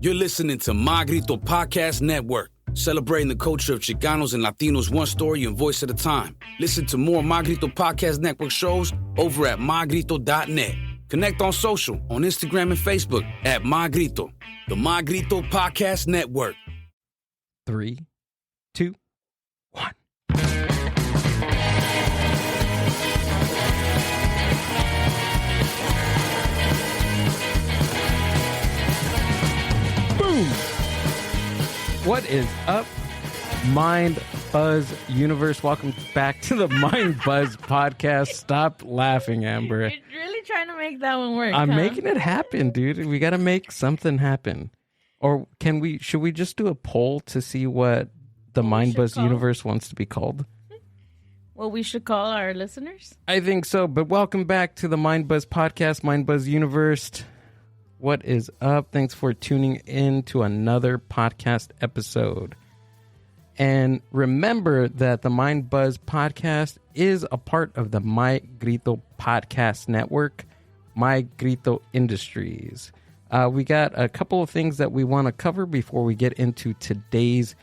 You're listening to My Grito Podcast Network, celebrating the culture of Chicanos and Latinos one story and voice at a time. Listen to more My Grito Podcast Network shows over at mygrito.net. Connect on social, on Instagram and Facebook at My Grito, the My Grito Podcast Network. 3, 2, 1. Boom! What is up, Mind Buzz Universe? Welcome back to the Mind Buzz Podcast. Stop laughing, Amber. You're really trying to make that one work. I'm making it happen, dude. We got to make something happen. Or should we just do a poll to see what the Mind Buzz Universe wants to be called? What we should call our listeners? I think so, but welcome back to the Mind Buzz Podcast, Mind Buzz Universe. What is up? Thanks for tuning in to another podcast episode. And remember that the Mind Buzz Podcast is a part of the My Grito Podcast Network, My Grito Industries. We got a couple of things that we want to cover before we get into today's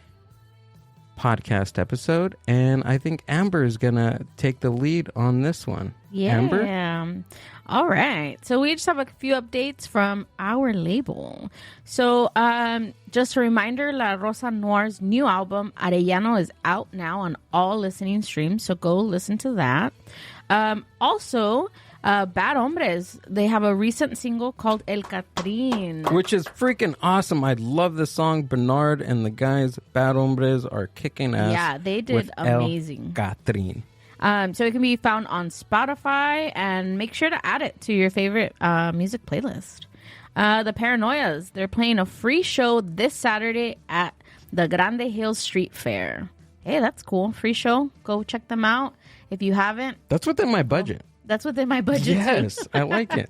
podcast episode. And I think Amber is going to take the lead on this one. Yeah. Amber? All right. So we just have a few updates from our label. So just a reminder, La Rosa Noir's new album, Arellano, is out now on all listening streams. So go listen to that. Also, Bad Hombres, they have a recent single called El Catrín. Which is freaking awesome. I love the song. Bernard and the guys, Bad Hombres, are kicking ass. Yeah, they did amazing. El Catrín. So it can be found on Spotify, and make sure to add it to your favorite music playlist. The Paranoias, they're playing a free show this Saturday at the Grande Hills Street Fair. Hey, that's cool. Free show. Go check them out if you haven't. That's within my budget. That's within my budget. Yes, I like it.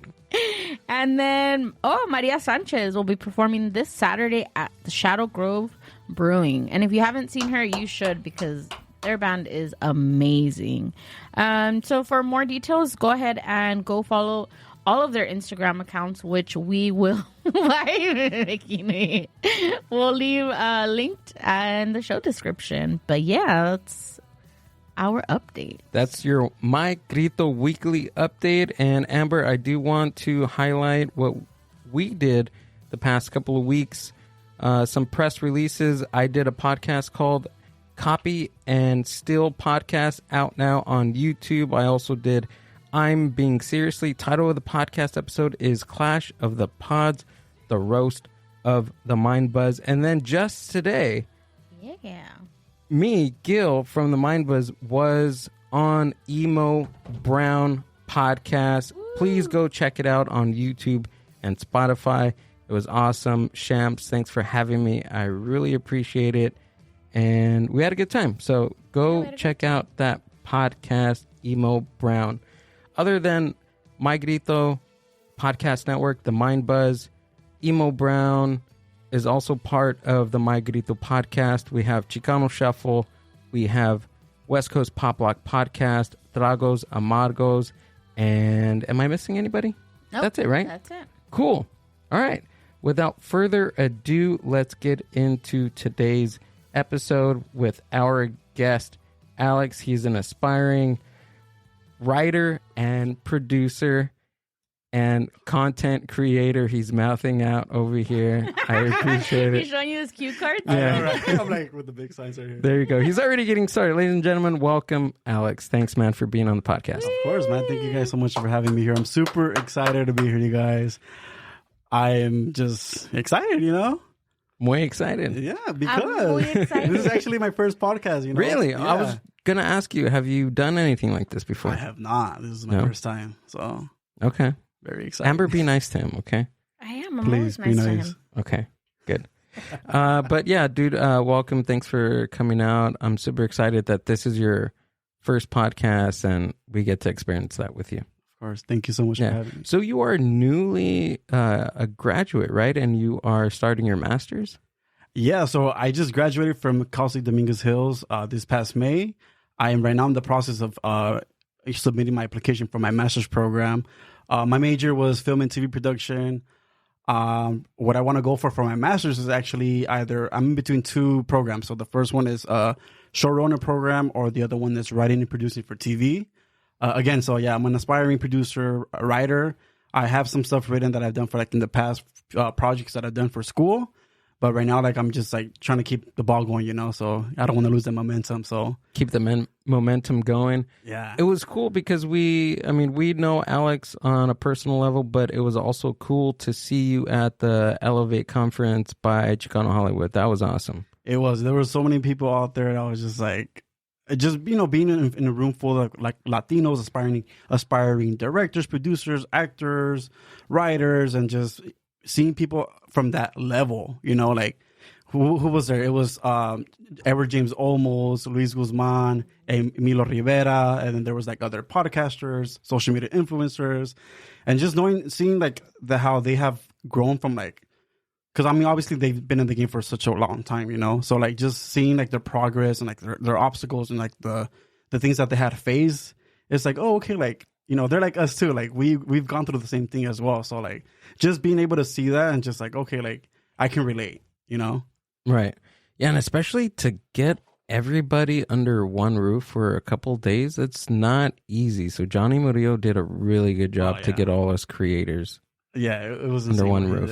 And then, Maria Sanchez will be performing this Saturday at the Shadow Grove Brewing. And if you haven't seen her, you should, because their band is amazing. So for more details, go ahead and go follow all of their Instagram accounts, which we will we'll leave linked in the show description. But yeah, that's our update. That's your My Grito weekly update. And Amber, I do want to highlight what we did the past couple of weeks. Some press releases. I did a podcast called Copy and Still Podcast, out now on YouTube. I also did I'm Being Seriously. Title of the podcast episode is Clash of the Pods, the roast of the Mind Buzz. And then just today, me, Gil from the Mind Buzz, was on Emo Brown podcast. Woo. Please go check it out on YouTube and Spotify. It was awesome. Shams, thanks for having me. I really appreciate it. And we had a good time. So go check out that podcast, Emo Brown. Other than My Grito Podcast Network, the Mind Buzz, Emo Brown is also part of the My Grito Podcast. We have Chicano Shuffle. We have West Coast Pop Lock Podcast, Tragos Amargos. And am I missing anybody? Nope, that's it, right? That's it. Cool. All right. Without further ado, let's get into today's episode with our guest, Alex. He's an aspiring writer and producer and content creator. He's mouthing out over here. I appreciate it. He's showing you his cue cards? Yeah. Right. I'm like with the big signs right here. There you go. He's already getting started. Ladies and gentlemen, welcome, Alex. Thanks, man, for being on the podcast. Of course, man. Thank you guys so much for having me here. I'm super excited to be here, you guys. I am just excited, you know? Muy excited. Yeah, I'm because muy excited. this is actually my first podcast, you know? Really? Yeah. I was going to ask you, have you done anything like this before? I have not. This is my first time. So, okay. Very excited. Amber, be nice to him, okay? I am. I'm Please always be nice to nice. him. Okay, good. But yeah, dude, welcome. Thanks for coming out. I'm super excited that this is your first podcast and we get to experience that with you. Of course. Thank you so much for having me. So you are newly a graduate, right? And you are starting your master's? Yeah, so I just graduated from Cal State Dominguez Hills this past May. I am right now in the process of submitting my application for my master's program. My major was film and TV production. What I want to go for my master's is actually either I'm in between two programs. So the first one is a showrunner program, or the other one is writing and producing for TV. Again, so yeah, I'm an aspiring producer, a writer. I have some stuff written that I've done for like in the past projects that I've done for school. But right now, like, I'm just like trying to keep the ball going, so I don't want to lose the momentum. So keep the momentum going. Yeah. It was cool because we know Alex on a personal level, but it was also cool to see you at the Elevate conference by Chicano Hollywood. That was awesome. It was. There were so many people out there that I was just like, being in a room full of like Latinos, aspiring directors, producers, actors, writers, and just seeing people from that level, like who was there? It was Edward James Olmos, Luis Guzman, Emilio Rivera, and then there was like other podcasters, social media influencers, and just seeing like how they have grown from like, because I mean obviously they've been in the game for such a long time, so like just seeing like their progress and like their obstacles and like the things that they had faced, it's like, oh, okay, like, they're like us too. Like we've gone through the same thing as well. So like just being able to see that and just like, okay, like I can relate, Right. Yeah. And especially to get everybody under one roof for a couple of days, it's not easy. So Johnny Murillo did a really good job to get all us creators. Yeah. It was under one roof.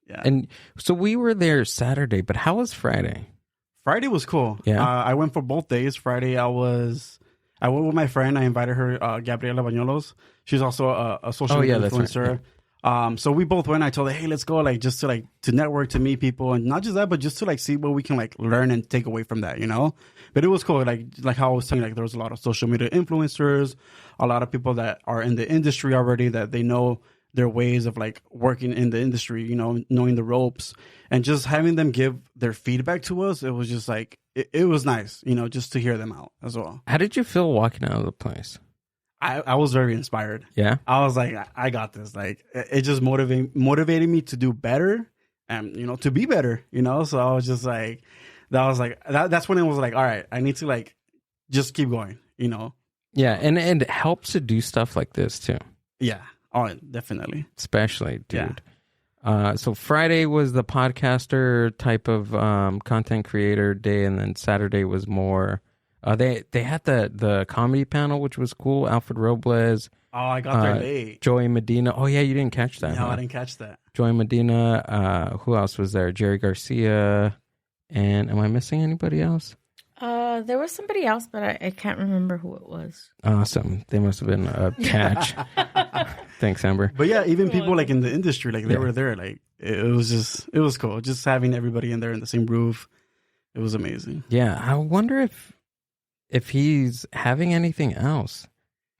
Yeah. And so we were there Saturday, but how was Friday? Friday was cool. Yeah. I went for both days. Friday, I went with my friend. I invited her, Gabriela Bañuelos. She's also a social media influencer. Right. Yeah. So we both went. I told her, hey, let's go, like, just to like to network, to meet people, and not just that, but just to like see what we can like learn and take away from that, But it was cool, like how I was saying, like there was a lot of social media influencers, a lot of people that are in the industry already, that they know their ways of like working in the industry, knowing the ropes, and just having them give their feedback to us. It was just like, it was nice, just to hear them out as well. How did you feel walking out of the place? I was very inspired. Yeah. I was like, I got this. Like, it just motivated me to do better and, to be better, So I was just like, that's when it was like, all right, I need to like, just keep going, Yeah. And it helps to do stuff like this too. Yeah. Oh, definitely. Especially, dude. Yeah. So Friday was the podcaster type of content creator day, and then Saturday was more. They had the comedy panel, which was cool. Alfred Robles. Oh, I got there late. Joey Medina. Oh yeah, you didn't catch that. No, I didn't catch that. Joey Medina. Who else was there? Jerry Garcia. And am I missing anybody else? There was somebody else, but I can't remember who it was. Awesome. They must have been a catch. Thanks, Amber. But yeah, even people like in the industry, like they were there. Like it was cool. Just having everybody in there in the same roof. It was amazing. Yeah. I wonder if he's having anything else.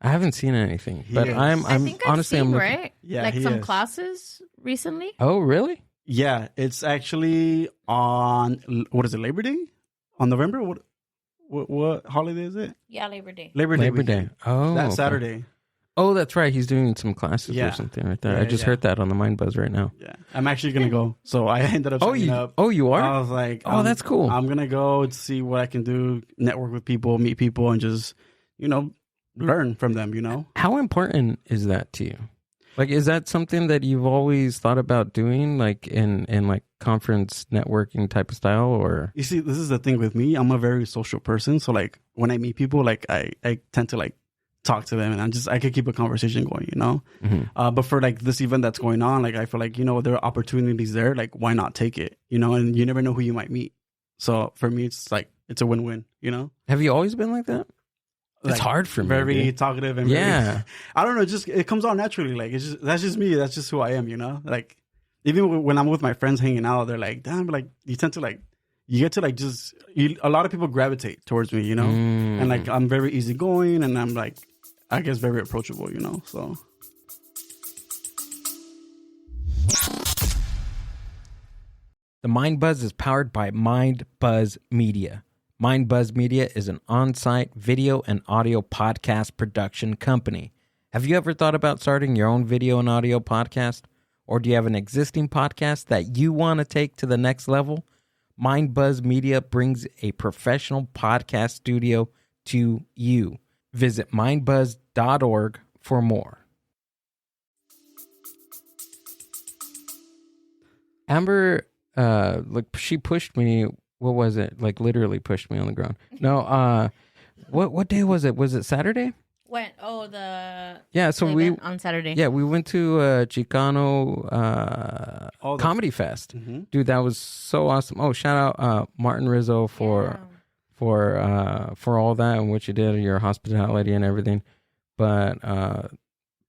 I haven't seen anything, but I'm honestly, I'm looking, right? Yeah, like some classes recently. Oh, really? Yeah, it's actually on, what is it, Labor Day? On November? What holiday is it? Yeah, Labor Day. Labor Day. Oh, that okay. Saturday. Oh, that's right. He's doing some classes or something right there. Yeah, I just heard that on the Mind Buzz right now. Yeah, I'm actually gonna go. So I ended up signing up. Oh, you are? I was like, that's cool. I'm gonna go to see what I can do, network with people, meet people, and just, learn from them. How important is that to you? Like, is that something that you've always thought about doing, like in like conference networking type of style, or? You see, this is the thing with me. I'm a very social person, so like when I meet people, like I tend to like talk to them, and I could keep a conversation going, Mm-hmm. But for like this event that's going on, like I feel like there are opportunities there. Like, why not take it? And you never know who you might meet. So for me, it's like it's a win-win. Have you always been like that? It's like, hard for me. Very talkative and yeah. I don't know. Just it comes out naturally. Like that's just me. That's just who I am. Like even when I'm with my friends hanging out, they're like, damn, like you tend to like. You get to like a lot of people gravitate towards me, and like I'm very easygoing, and I'm like, I guess very approachable, so. The Mind Buzz is powered by Mind Buzz Media. Mind Buzz Media is an on-site video and audio podcast production company. Have you ever thought about starting your own video and audio podcast? Or do you have an existing podcast that you want to take to the next level? Mind Buzz Media brings a professional podcast studio to you. Visit mindbuzz.org for more. Amber, like she pushed me. What was it? Like literally pushed me on the ground. No, what day was it? Was it Saturday? When? Oh, the So the we event on Saturday. Yeah, we went to Chicano Comedy Fest. Mm-hmm. Dude, that was so awesome. Oh, shout out Martin Rizzo for all that and what you did, your hospitality and everything. But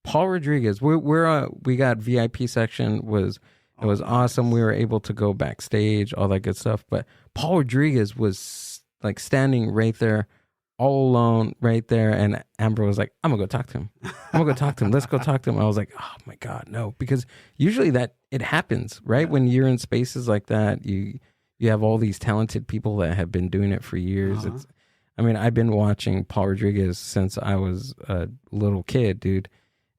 Paul Rodriguez, we got VIP section. It was awesome. We were able to go backstage, all that good stuff. But Paul Rodriguez was like standing right there, all alone, right there. And Amber was like, "I'm gonna go talk to him. Let's go talk to him." I was like, "Oh my God, no!" Because usually it happens, right? When you're in spaces like that, you have all these talented people that have been doing it for years. I've been watching Paul Rodriguez since I was a little kid, dude.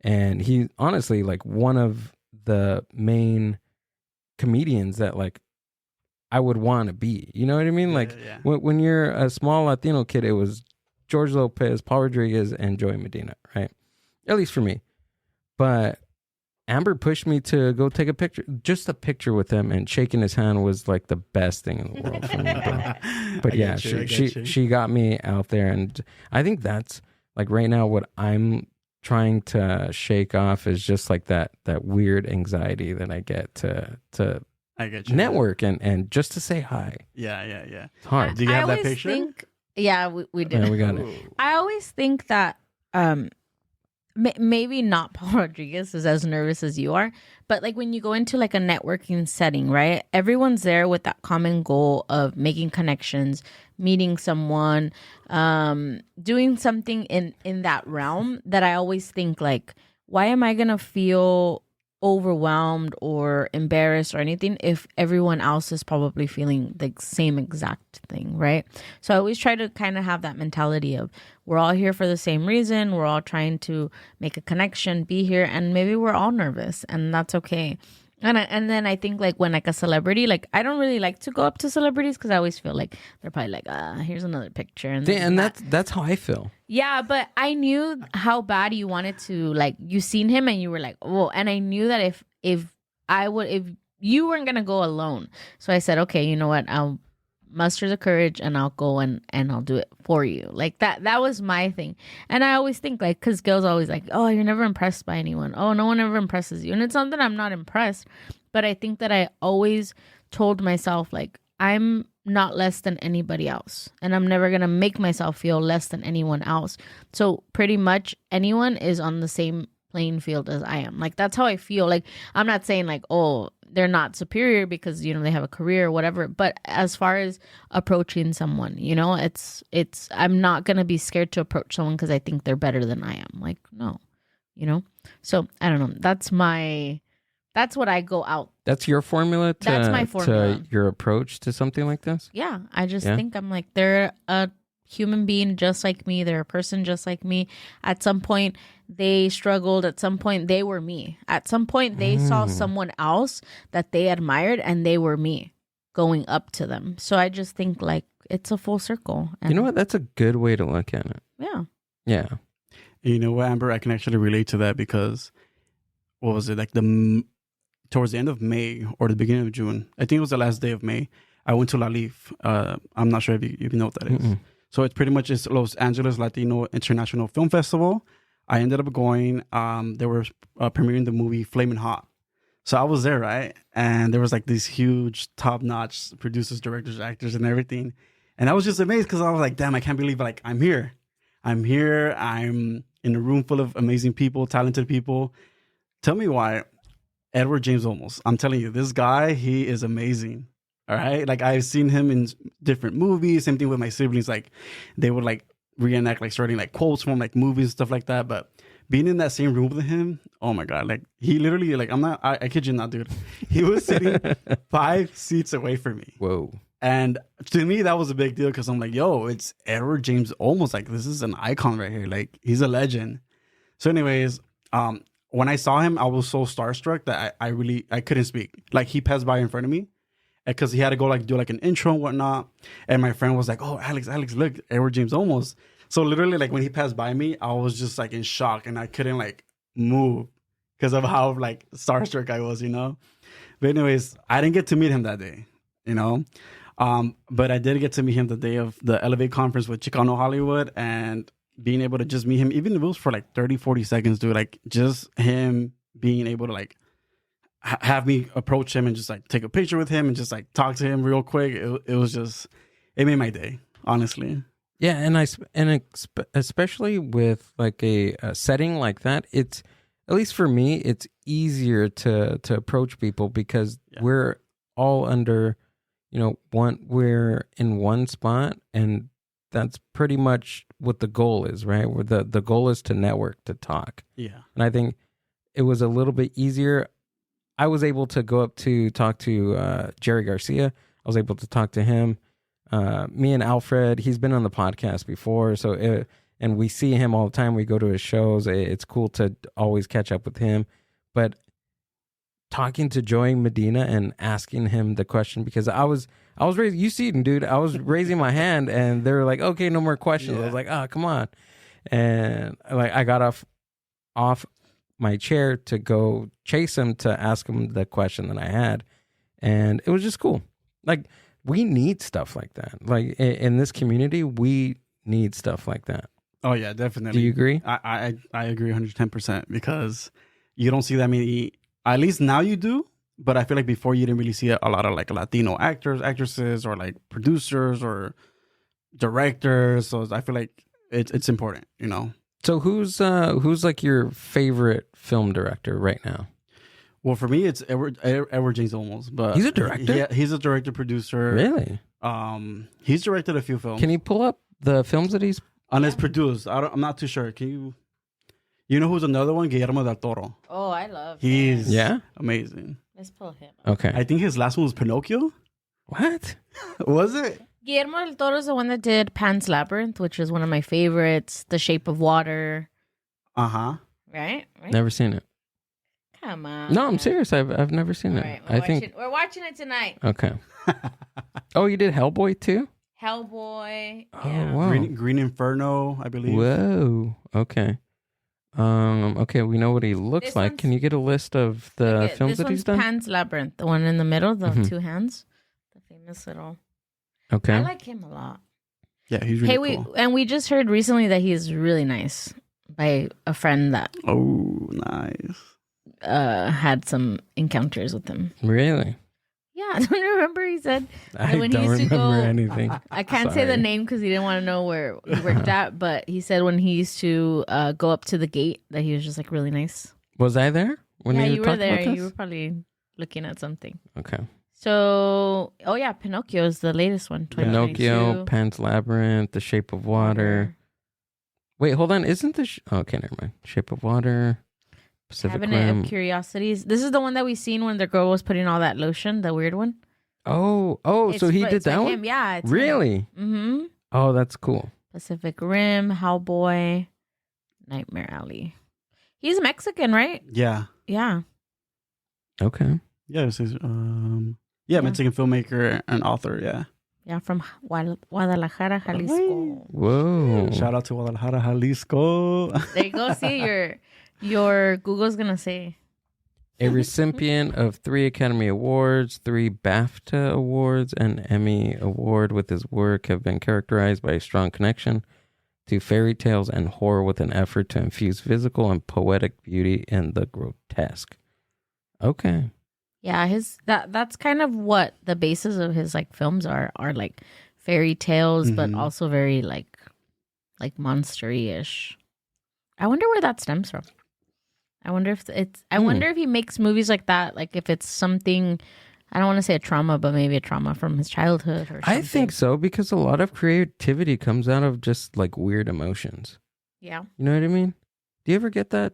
And he honestly like one of the main comedians that like I would want to be. You know what I mean? When you're a small Latino kid, it was George Lopez, Paul Rodriguez, and Joey Medina, right? At least for me. But Amber pushed me to go take a picture. Just a picture with him and shaking his hand was like the best thing in the world for me, bro. But yeah, she got me out there, and I think that's like right now what I'm trying to shake off is just like that weird anxiety that I get to I get you. Network and just to say hi. Yeah. It's hard. Do you have that always picture? We do. Yeah, we got it. I always think that maybe not Paul Rodriguez is as nervous as you are, but like when you go into like a networking setting, right? Everyone's there with that common goal of making connections, meeting someone, doing something in that realm that I always think like, why am I going to feel overwhelmed or embarrassed or anything if everyone else is probably feeling the same exact thing, right? So I always try to kind of have that mentality of we're all here for the same reason, we're all trying to make a connection, be here, and maybe we're all nervous, and that's okay. And then I think like when like a celebrity, like I don't really like to go up to celebrities because I always feel like they're probably like, here's another picture, and that's how I feel. Yeah, but I knew how bad you wanted to, like, you seen him and you were like, oh, and I knew that if you weren't gonna go alone, so I said, okay, you know what, I'll muster the courage and I'll go and I'll do it for you. Like that was my thing. And I always think like, because girls always like, oh, you're never impressed by anyone. Oh, no one ever impresses you. And it's not that I'm not impressed, but I think that I always told myself like, I'm not less than anybody else, and I'm never gonna make myself feel less than anyone else. So pretty much anyone is on the same playing field as I am. Like that's how I feel. Like I'm not saying like, oh, they're not superior because, you know, they have a career or whatever, but as far as approaching someone, you know, it's I'm not gonna be scared to approach someone because I think they're better than I am. Like, no, you know. So I don't know, that's what I go out. That's your formula That's my formula. To your approach to something like this? Yeah, I just think I'm like, they're a human being just like me. They're a person just like me. At some point, they struggled. At some point, they were me. At some point, they saw someone else that they admired, and they were me going up to them. So I just think like it's a full circle. And you know what? That's a good way to look at it. Yeah. Yeah. You know what, Amber? I can actually relate to that because what was it, like towards the end of May or the beginning of June, I think it was the last day of May, I went to La Leaf. I'm not sure if you know what that is. Mm-mm. So it's pretty much it's Los Angeles Latino International Film Festival. I ended up going. They were premiering the movie Flamin' Hot. So I was there, right? And there was like these huge, top-notch producers, directors, actors, and everything. And I was just amazed because I was like, damn, I can't believe like I'm here. I'm in a room full of amazing people, talented people. Tell me why. Edward James Olmos. I'm telling you, this guy, he is amazing. All right. Like I've seen him in different movies. Same thing with my siblings. Like they would like reenact like starting like quotes from like movies and stuff like that. But being in that same room with him, oh my God. Like he literally, like I kid you not, dude. He was sitting 5 seats away from me. Whoa. And to me, that was a big deal because I'm like, yo, it's Edward James Olmos. Like this is an icon right here. Like he's a legend. So anyways, when I saw him, I was so starstruck that I couldn't speak. Like he passed by in front of me because he had to go like do like an intro and whatnot. And my friend was like, "Oh, Alex, look, Edward James Olmos." So literally, like when he passed by me, I was just like in shock and I couldn't like move because of how like starstruck I was, you know. But anyways, I didn't get to meet him that day, you know. But I did get to meet him the day of the Elevate conference with Chicano Hollywood, and being able to just meet him, even if it was for like 30, 40 seconds, dude, like just him being able to like have me approach him and just like take a picture with him and just like talk to him real quick. It was just, it made my day, honestly. Yeah, and especially with like a setting like that, it's, at least for me, it's easier to approach people because we're all under, you know, we're in one spot, and that's pretty much what the goal is, right? Where the goal is to network, to talk. Yeah. And I think it was a little bit easier. I was able to go up to talk to Jerry Garcia. I was able to talk to him. Me and Alfred, he's been on the podcast before, and we see him all the time. We go to his shows. It's cool to always catch up with him. But talking to Joey Medina and asking him the question, because I was raising, you see, dude, I was raising my hand, and they were like, okay, no more questions. Yeah. I was like, oh, come on. And like, I got off my chair to go chase him to ask him the question that I had. And it was just cool. Like, we need stuff like that. Like, in this community, we need stuff like that. Oh, yeah, definitely. Do you agree? I agree 110%, because you don't see that many, at least now you do, but I feel like before you didn't really see a lot of like Latino actors, actresses, or like producers or directors. So I feel like it's important, you know? So who's like your favorite film director right now? Well, for me, it's Edward James Olmos, but he's a director. Yeah, he's a director, producer. Really? He's directed a few films. Can you pull up the films that he's produced? I'm not too sure. Can you? You know who's another one? Guillermo del Toro. Oh, I love. He's amazing. Let's pull him up. Okay. I think his last one was Pinocchio. What? Was it? Guillermo del Toro is the one that did Pan's Labyrinth, which is one of my favorites. The Shape of Water. Right? Never seen it. Come on. No, I'm serious. I've never seen it. Right, we're watching it tonight. Okay. Oh, you did Hellboy too? Hellboy. Oh, wow. Green Inferno, I believe. Whoa. Okay. Okay, we know what he looks like. Can you get a list of the films that he's done? Pan's Labyrinth, the one in the middle, the two hands, the famous little. Okay. I like him a lot. Yeah, he's really cool. And we just heard recently that he's really nice by a friend that. Oh, nice. Had some encounters with him. Really? Yeah, I don't remember. He said I don't remember anything. I can't say the name because he didn't want to know where he worked at, but he said when he used to go up to the gate that he was just like really nice. Was I there? Yeah, you were there. You were probably looking at something. Okay. So, Pinocchio is the latest one. Pinocchio, Pan's Labyrinth, The Shape of Water. Wait, hold on. Isn't this... okay, never mind. Shape of Water, Pacific Rim. Cabinet of Curiosities. This is the one that we seen when the girl was putting all that lotion, the weird one. Oh, so he did that one? Him. Yeah. Really? Mm-hmm. Oh, that's cool. Pacific Rim, Hellboy, Nightmare Alley. He's Mexican, right? Yeah. Yeah. Okay. Yeah, Mexican filmmaker and author, yeah. Yeah, from Guadalajara, Jalisco. Whoa. Shout out to Guadalajara, Jalisco. There you go. See, your Google's going to say. A recipient of 3 Academy Awards, 3 BAFTA Awards, and Emmy Award with his work have been characterized by a strong connection to fairy tales and horror with an effort to infuse physical and poetic beauty in the grotesque. Okay. Yeah, that's kind of what the basis of his like films are like fairy tales, but also very like monster-y-ish. I wonder where that stems from. I wonder if wonder if he makes movies like that, like if it's something, I don't want to say a trauma, but maybe a trauma from his childhood or something. I think so, because a lot of creativity comes out of just like weird emotions. Yeah. You know what I mean? Do you ever get that?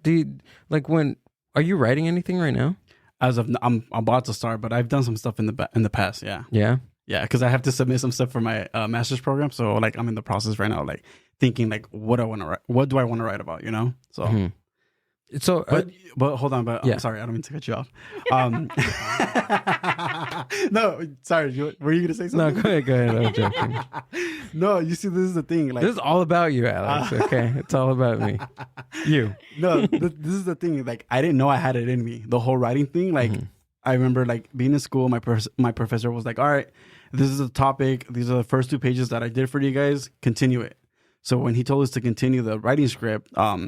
Are you writing anything right now? I'm about to start, but I've done some stuff in the past. Yeah. Yeah. Yeah, because I have to submit some stuff for my master's program. So like I'm in the process right now, like thinking like what do I want to write about, you know? So. Mm-hmm. So, but hold on, I'm sorry, I don't mean to cut you off. No, sorry, were you gonna say something? No, go ahead. I'm joking. No, you see, this is the thing. Like, this is all about you, Alex. Okay, it's all about me. You. No, this is the thing. Like, I didn't know I had it in me. The whole writing thing, like, I remember like being in school, my professor was like, all right, this is the topic. These are the first 2 pages that I did for you guys. Continue it. So when he told us to continue the writing script, my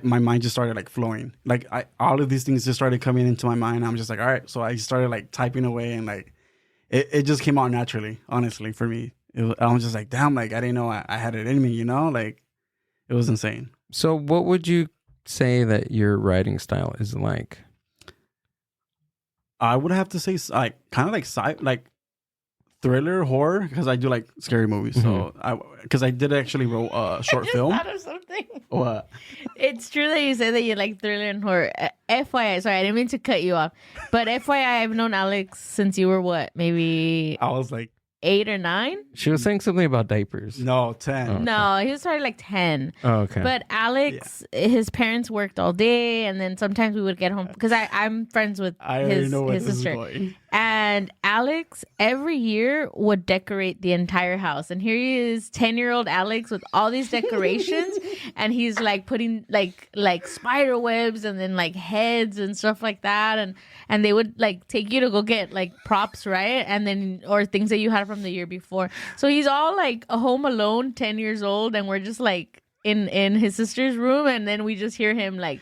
mind just started like flowing. Like all of these things just started coming into my mind. I'm just like, all right. So I started like typing away, and like it just came out naturally, honestly, for me. I was just like, damn, like I didn't know I had it in me, like it was insane. So what would you say that your writing style is like? I would have to say like kind of like thriller, horror, because I do like scary movies. So because I did actually wrote a short film. Thought of something. What? It's true that you said that you like thriller and horror. FYI, sorry, I didn't mean to cut you off, but FYI, I've known Alex since you were what, maybe I was like 8 or 9? She was saying something about diapers. No, 10. Oh. No, he was probably like 10. Oh, okay. But Alex, his parents worked all day, and then sometimes we would get home because I'm friends with I already know where his this sister. is going. And Alex every year would decorate the entire house. And here he is, 10-year-old Alex with all these decorations, and he's like putting like spider webs and then like heads and stuff like that. And they would like take you to go get like props, right? And then or things that you had from the year before. So he's all like home alone, 10 years old, and we're just like in his sister's room, and then we just hear him like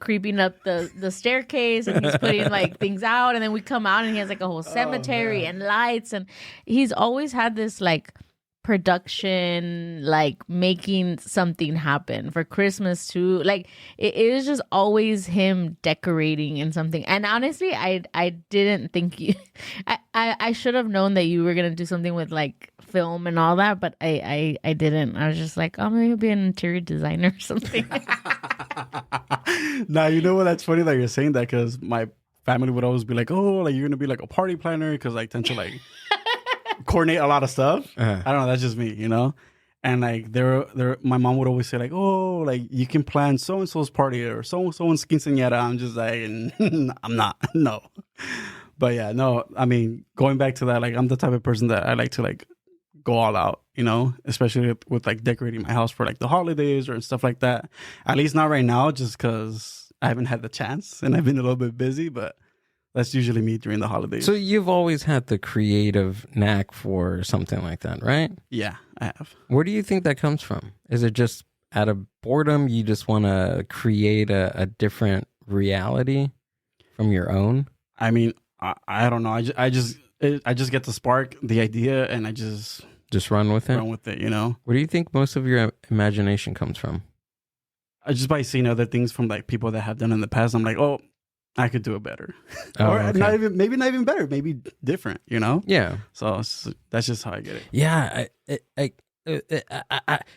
creeping up the staircase, and he's putting like things out, and then we come out and he has like a whole cemetery and lights, and he's always had this like production, like making something happen for Christmas too. Like it was just always him decorating in something. And honestly, I didn't think you I should have known that you were gonna do something with like film and all that, but I didn't. I was just like, oh, maybe he'll be an interior designer or something. Now, you know what? That's funny that you're saying that, because my family would always be like, oh, like you're gonna be like a party planner, because I tend to like coordinate a lot of stuff. I don't know, that's just me, and like my mom would always say like, oh, like you can plan so and so's party or someone's quinceañera. I'm just like, I'm not. No. But yeah, no, I mean, going back to that, like I'm the type of person that I like to like go all out, especially with like decorating my house for like the holidays or stuff like that. At least not right now, just because I haven't had the chance and I've been a little bit busy, but that's usually me during the holidays. So you've always had the creative knack for something like that, right? Yeah, I have. Where do you think that comes from? Is it just out of boredom? You just want to create a different reality from your own? I mean, I don't know. I just get to spark the idea, and I just run with it. Where do you think most of your imagination comes from? Just by seeing other things from like people that have done in the past. I'm like, oh, I could do it better, or okay. not even better, maybe different. Yeah. So that's just how I get it. Yeah,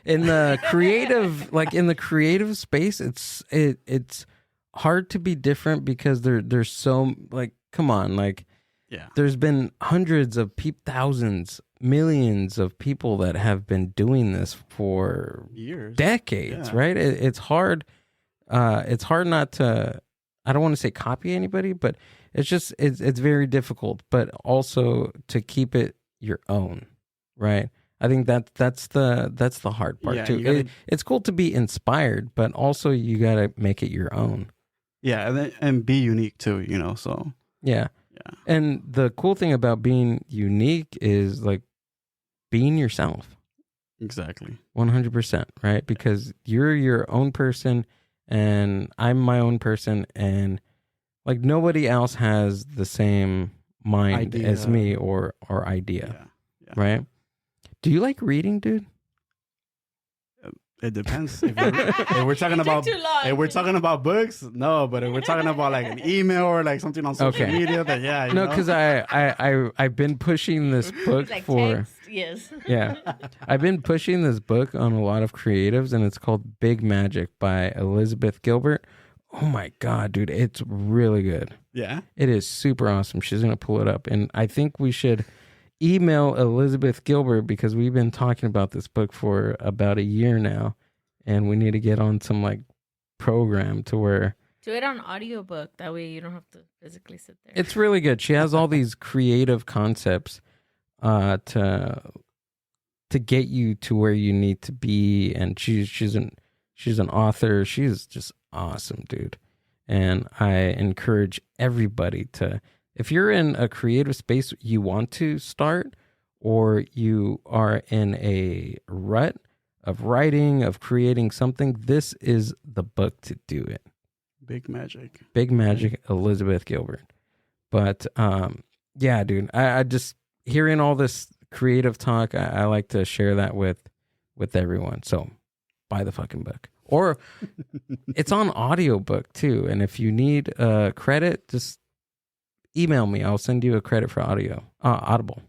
in the creative, like in the creative space, it's hard to be different because there's so like, come on, like, yeah, there's been hundreds of thousands, millions of people that have been doing this for years, decades, right? It's hard. It's hard not to. I don't want to say copy anybody, but it's very difficult. But also to keep it your own, right? I think that's the hard part too. It's cool to be inspired, but also you got to make it your own. Yeah, and be unique too. So yeah. And the cool thing about being unique is like being yourself. Exactly. 100%, right? Because you're your own person and I'm my own person, and like nobody else has the same mind as me or idea. Yeah. Right? Do you like reading, dude? It depends. If we're talking about books, no. But if we're talking about like an email or like something on social media, then yeah. No, because I've been pushing this book like for text. Yes. Yeah, I've been pushing this book on a lot of creatives, and it's called Big Magic by Elizabeth Gilbert. Oh my god, dude, it's really good. Yeah, it is super awesome. She's gonna pull it up, and I think we should email Elizabeth Gilbert because we've been talking about this book for about a year now, and we need to get on some like program to where do it on audiobook. That way you don't have to physically sit there. It's really good. She has all these creative concepts to get you to where you need to be, and she's an author. She's just awesome, dude. And I encourage everybody to if you're in a creative space you want to start, or you are in a rut of writing, of creating something, this is the book to do it. Big Magic. Big Magic, Elizabeth Gilbert. But yeah, dude, I just hearing all this creative talk, I like to share that with everyone. So buy the fucking book. Or it's on audiobook too. And if you need credit, just email me. I'll send you a credit for Audible.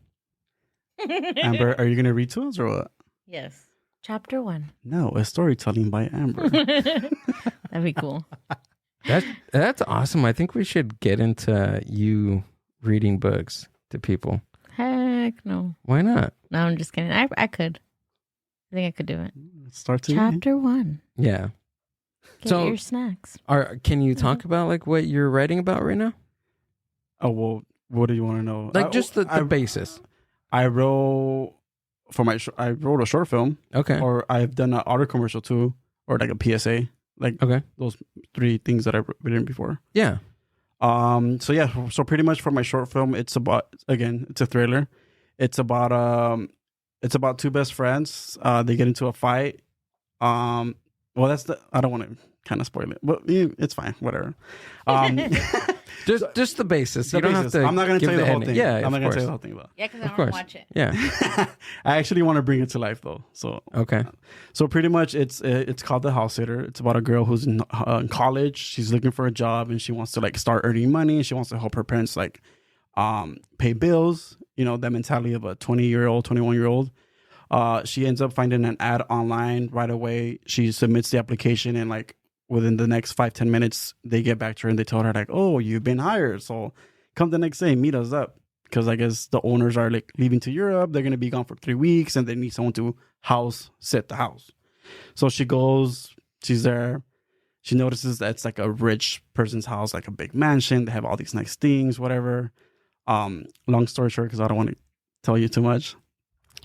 Amber, are you going to read to us or what? Yes. Chapter 1. No, a storytelling by Amber. That'd be cool. That's awesome. I think we should get into you reading books to people. Heck no. Why not? No, I'm just kidding. I could. I think I could do it. Start to Chapter 1. Yeah. Get So- your snacks. Can you talk about like what you're writing about right now? Oh, well, what do you want to know? Like just the basis. I wrote I wrote a short film. Okay. Or I've done an auto commercial too, or like a PSA, like Okay. those 3 things that I've written before. Yeah. So yeah, so pretty much for my short film, it's about, again, it's a thriller. It's about 2 best friends. They get into a fight. Well, I don't want to kind of spoil it, but it's fine, whatever. Just the basis. The You don't basis. have to. I'm not going to give tell you the whole ending. thing. Yeah, I'm not going to of tell you course. the whole thing though. Yeah, because I Of don't want to course. watch it. Yeah. I actually want to bring it to life though. So Okay. So pretty much it's called The House Sitter. It's about a girl who's in college. She's looking for a job and she wants to like start earning money. She wants to help her parents like pay bills. You know, that mentality of a 20-year-old, 21-year-old. She ends up finding an ad online right away. She submits the application and like within the next 5-10 minutes, they get back to her and they tell her like, "Oh, you've been hired. So come the next day, meet us up." Because I guess the owners are like leaving to Europe. They're going to be gone for 3 weeks and they need someone to sit the house. So she goes, she's there. She notices that it's like a rich person's house, like a big mansion. They have all these nice things, whatever. Long story short, because I don't want to tell you too much.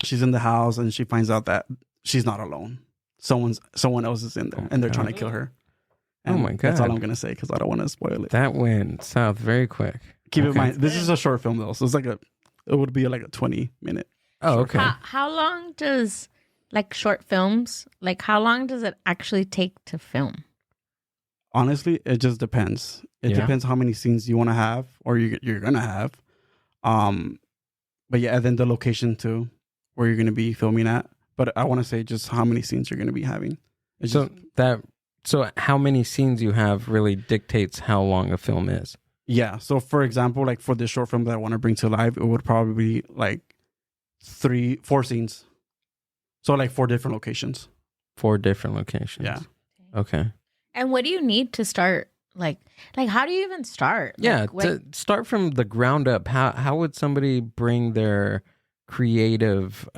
She's in the house and she finds out that she's not alone. Someone else is in there and they're trying to kill her. And my God. That's all I'm going to say because I don't want to spoil it. That went south very quick. Keep in Okay. mind, this is a short film though. So it's it would be like a 20-minute. Oh, okay. How long does like short films, like how long does it actually take to film? Honestly, it just depends. It Yeah. depends how many scenes you want to have or you're going to have. But yeah, and then the location too, where you're going to be filming at. But I want to say just how many scenes you're going to be having. It's So how many scenes you have really dictates how long a film is. Yeah. So for example, like for this short film that I want to bring to life, it would probably be like 4 scenes. So like 4 different locations. 4 different locations. Yeah. Okay. And what do you need to start? Like how do you even start? Yeah. Like, To start from the ground up, how would somebody bring their creative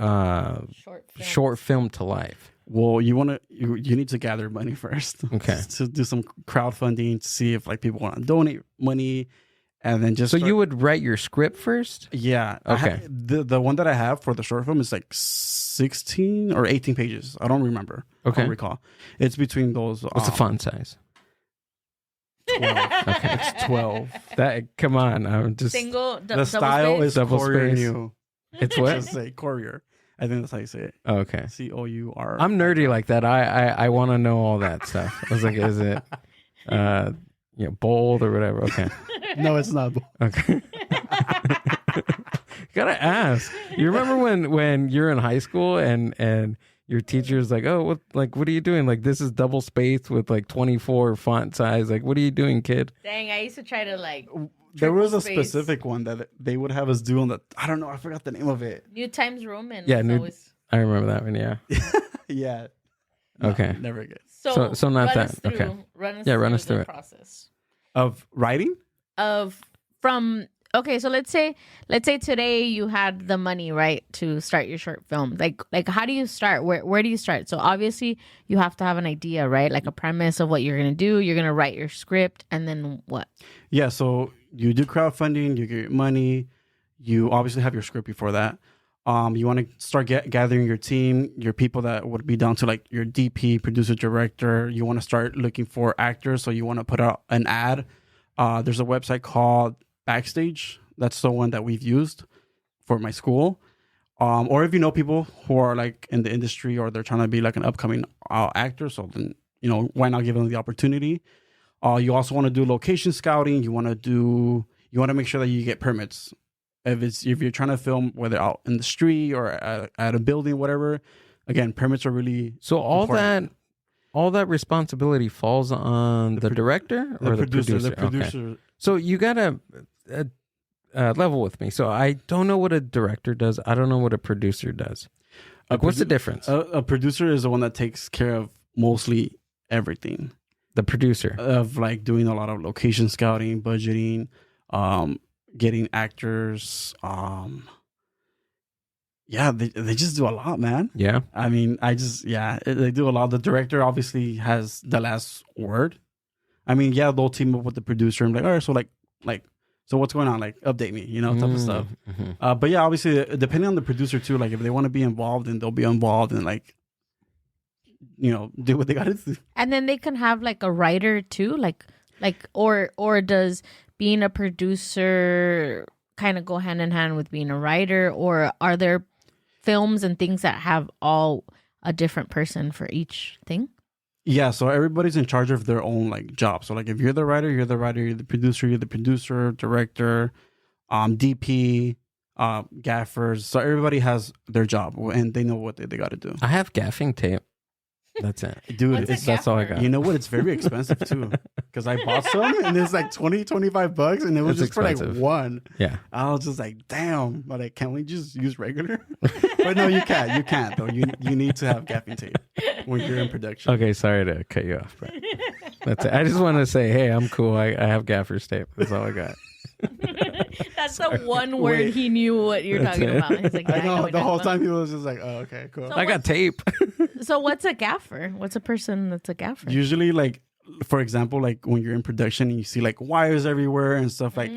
short film to life? Well, you need to gather money first. Okay. To do some crowdfunding to see if like people want to donate money, and then just You would write your script first? Yeah. Okay. The one that I have for the short film is like 16 or 18 pages. I don't remember. Okay. I don't recall. It's between those. What's the font size? 12. Okay. It's 12. Come on. I'm just. single The style is Double space. Courier. It's what? Just say Courier. I think that's how you say it. Oh, okay. COUR. I'm nerdy like that. I want to know all that stuff. I was like, is it bold or whatever? Okay. No, it's not. Okay. Gotta ask. You remember when you're in high school and your teacher's like, "Oh, what are you doing? Like, this is double spaced with like 24 font size. Like, what are you doing, kid?" Dang, I used to try to like There was a triple space. specific one that they would have us do on the. I don't know. I forgot the name of it. New Times Roman. Yeah, was New- always... I remember that one. Yeah. Yeah. No, Okay. Never again. So not run that. us through, Okay. Run us through the it. process Of writing? Okay, so let's say today you had the money, right, to start your short film. Like how do you start? Where do you start? So obviously you have to have an idea, right? Like a premise of what you're gonna do. You're gonna write your script, and then what? Yeah. So you do crowdfunding, you get money, you obviously have your script before that. You want to start gathering your team, your people that would be down to like your DP, producer, director. You want to start looking for actors. So you want to put out an ad. There's a website called Backstage. That's the one that we've used for my school. Or if you know people who are like in the industry or they're trying to be like an upcoming actor, so then, you know, why not give them the opportunity? You also want to do location scouting. You want to make sure that you get permits. If you're trying to film, whether out in the street or at a building, whatever, again, permits are really so important. all that responsibility falls on the director or the producer. The producer. Okay. So you gotta level with me. So I don't know what a director does. I don't know what a producer does. Like, what's the difference? A producer is the one that takes care of mostly everything. The producer Of like doing a lot of location scouting, budgeting, getting actors. Yeah, they just do a lot, man. Yeah. I mean, they do a lot. The director obviously has the last word. I mean, yeah, they'll team up with the producer and like, all right, so what's going on? Like, update me, you know, type of stuff. Mm-hmm. But yeah, obviously, depending on the producer too, like if they want to be involved, then they'll be involved and like, you know, do what they got to do. And then they can have like a writer too, or does being a producer kind of go hand in hand with being a writer, or are there films and things that have all a different person for each thing? Yeah, so everybody's in charge of their own like job. So like if you're the writer, you're the producer, director, DP, gaffers. So everybody has their job and they know what they got to do. I have gaffing tape. That's it. Dude, That's all I got. You know what? It's very expensive too. Because I bought some and it's like $20-$25 and it was It's just for expensive. like one. Yeah. I was just like, damn. But like, can we just use regular? But no, you can't. You can't though. You need to have gaffing tape when you're in production. Okay, sorry to cut you off, but that's it. I just want to say, hey, I'm cool. I have gaffer's tape. That's all I got. That's the one word he knew what you're talking about. He's like, yeah, I know what the you're whole talking time he was just like, oh, okay, cool. So I got tape. about. So what's a gaffer? What's a person that's a gaffer? Usually, like, for example, like when you're in production and you see like wires everywhere and stuff, like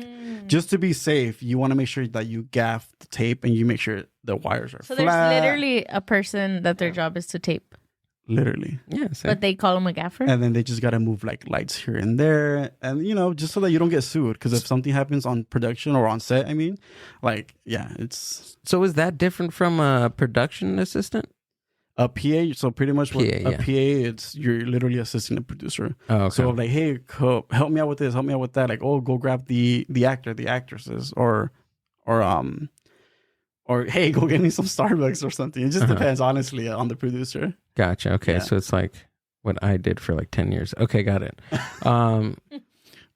just to be safe, you want to make sure that you gaff the tape and you make sure the wires are So flat. there's literally a person that their job is to tape, Literally. Yeah. but they call him a gaffer. And then they just got to move like lights here and there. And, you know, just so that you don't get sued. Because if something happens on production or on set, I mean, like, yeah, it's So is that different from a production assistant? a PA. So pretty much what PA, a yeah. PA, you're literally assisting the producer. Oh, okay. So like, hey, help me out with this, help me out with that. Like, oh, go grab the actor, the actresses, or hey, go get me some Starbucks or something. It just depends, honestly, on the producer. Gotcha. Okay. Yeah. So it's like what I did for like 10 years. Okay. Got it.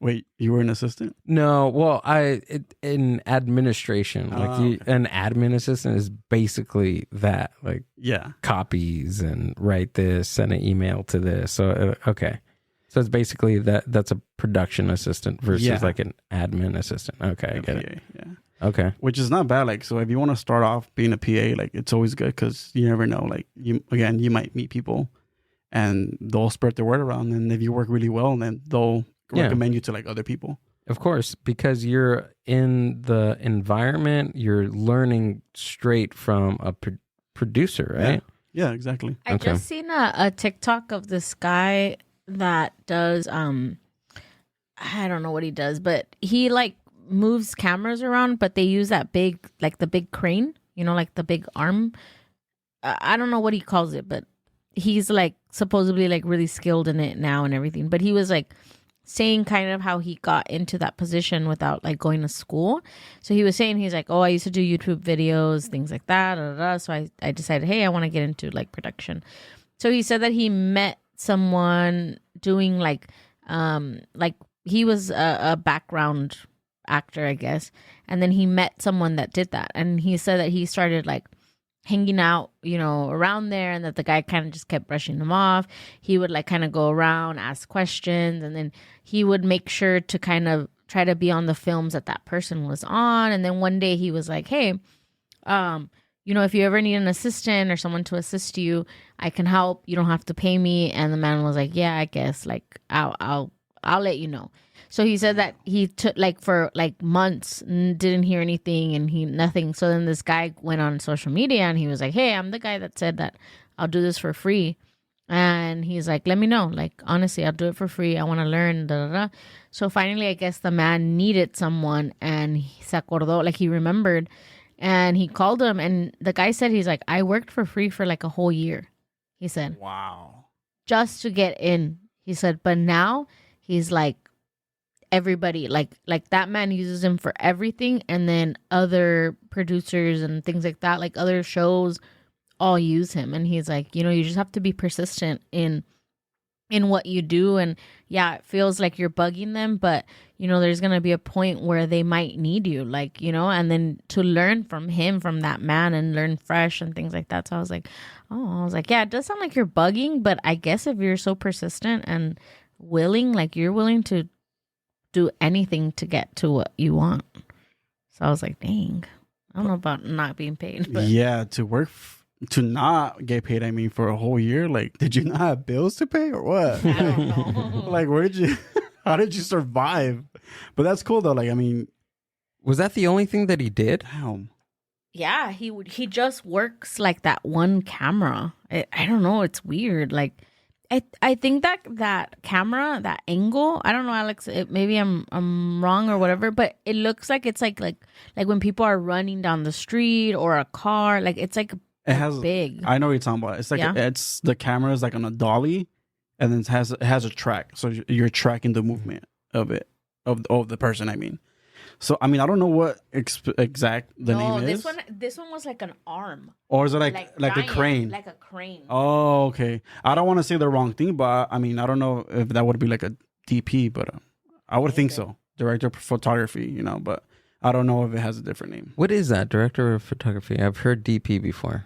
Wait, you were an assistant? No, well, in administration, like an admin assistant is basically that, like Yeah. copies and write this, send an email to this. So, okay. So it's basically that's a production assistant versus like an admin assistant. Okay. I get it. Yeah. Okay. Which is not bad. Like, so if you want to start off being a PA, like it's always good because you never know. Like you might meet people and they'll spread the word around. And if you work really well, then they'll recommend you to like other people. Of course, because you're in the environment, you're learning straight from a producer, right? Yeah, exactly. I just seen a TikTok of this guy that does I don't know what he does, but he like moves cameras around, but they use that big, like the big crane, you know, like the big arm. I don't know what he calls it, but he's like supposedly like really skilled in it now and everything. But he was like saying kind of how he got into that position without like going to school. So he was saying, he's like, oh, I used to do YouTube videos, things like that. So I decided, hey, I want to get into like production. So he said that he met someone doing like he was a background actor, I guess. And then he met someone that did that. And he said that he started like hanging out, you know, around there, and that the guy kind of just kept brushing him off. He would like kind of go around, ask questions, and then he would make sure to kind of try to be on the films that person was on. And then one day he was like, hey, you know, if you ever need an assistant or someone to assist you, I can help. You don't have to pay me. And the man was like, yeah, I guess like I'll let you know. So he said that he took like for like months, didn't hear anything and nothing. So then this guy went on social media and he was like, hey, I'm the guy that said that I'll do this for free. And he's like, let me know. Like, honestly, I'll do it for free. I want to learn. Da, da, da. So finally, I guess the man needed someone, and he se acordó, like he remembered, and he called him. And the guy said, he's like, I worked for free for like a whole year. He said, Wow. just to get in. He said, but now he's like, everybody, like that man uses him for everything. And then other producers and things like that, like other shows, all use him. And he's like, you know, you just have to be persistent in what you do. And yeah, it feels like you're bugging them, but you know, there's going to be a point where they might need you, like, you know, and then to learn from him, from that man, and learn fresh and things like that. So I was like, yeah, it does sound like you're bugging, but I guess if you're so persistent and willing, like you're willing to do anything to get to what you want. So I was like, dang, I don't know about not being paid. But. Yeah, to not get paid, I mean, for a whole year. Like, did you not have bills to pay or what? I don't know. Like, how did you survive? But that's cool though. Like, I mean, Was that the only thing that he did? damn. Yeah, he just works like that one camera. I don't know. It's weird. Like, I think that camera, that angle. I don't know, Alex. Maybe I'm wrong or whatever. But it looks like it's like when people are running down the street or a car. Like it's like It has big. I know what you're talking about. It's like Yeah. it's the camera is like on a dolly, and then it has a track, so you're tracking the movement of it of the person. I mean, so I mean, I don't know what exact the name is. This one was like an arm, Or is it like a giant, crane? like a crane. Oh, okay. I don't want to say the wrong thing, but I mean, I don't know if that would be like a DP, but I would think so. Director of photography, you know, but I don't know if it has a different name. What is that? Director of photography? I've heard DP before.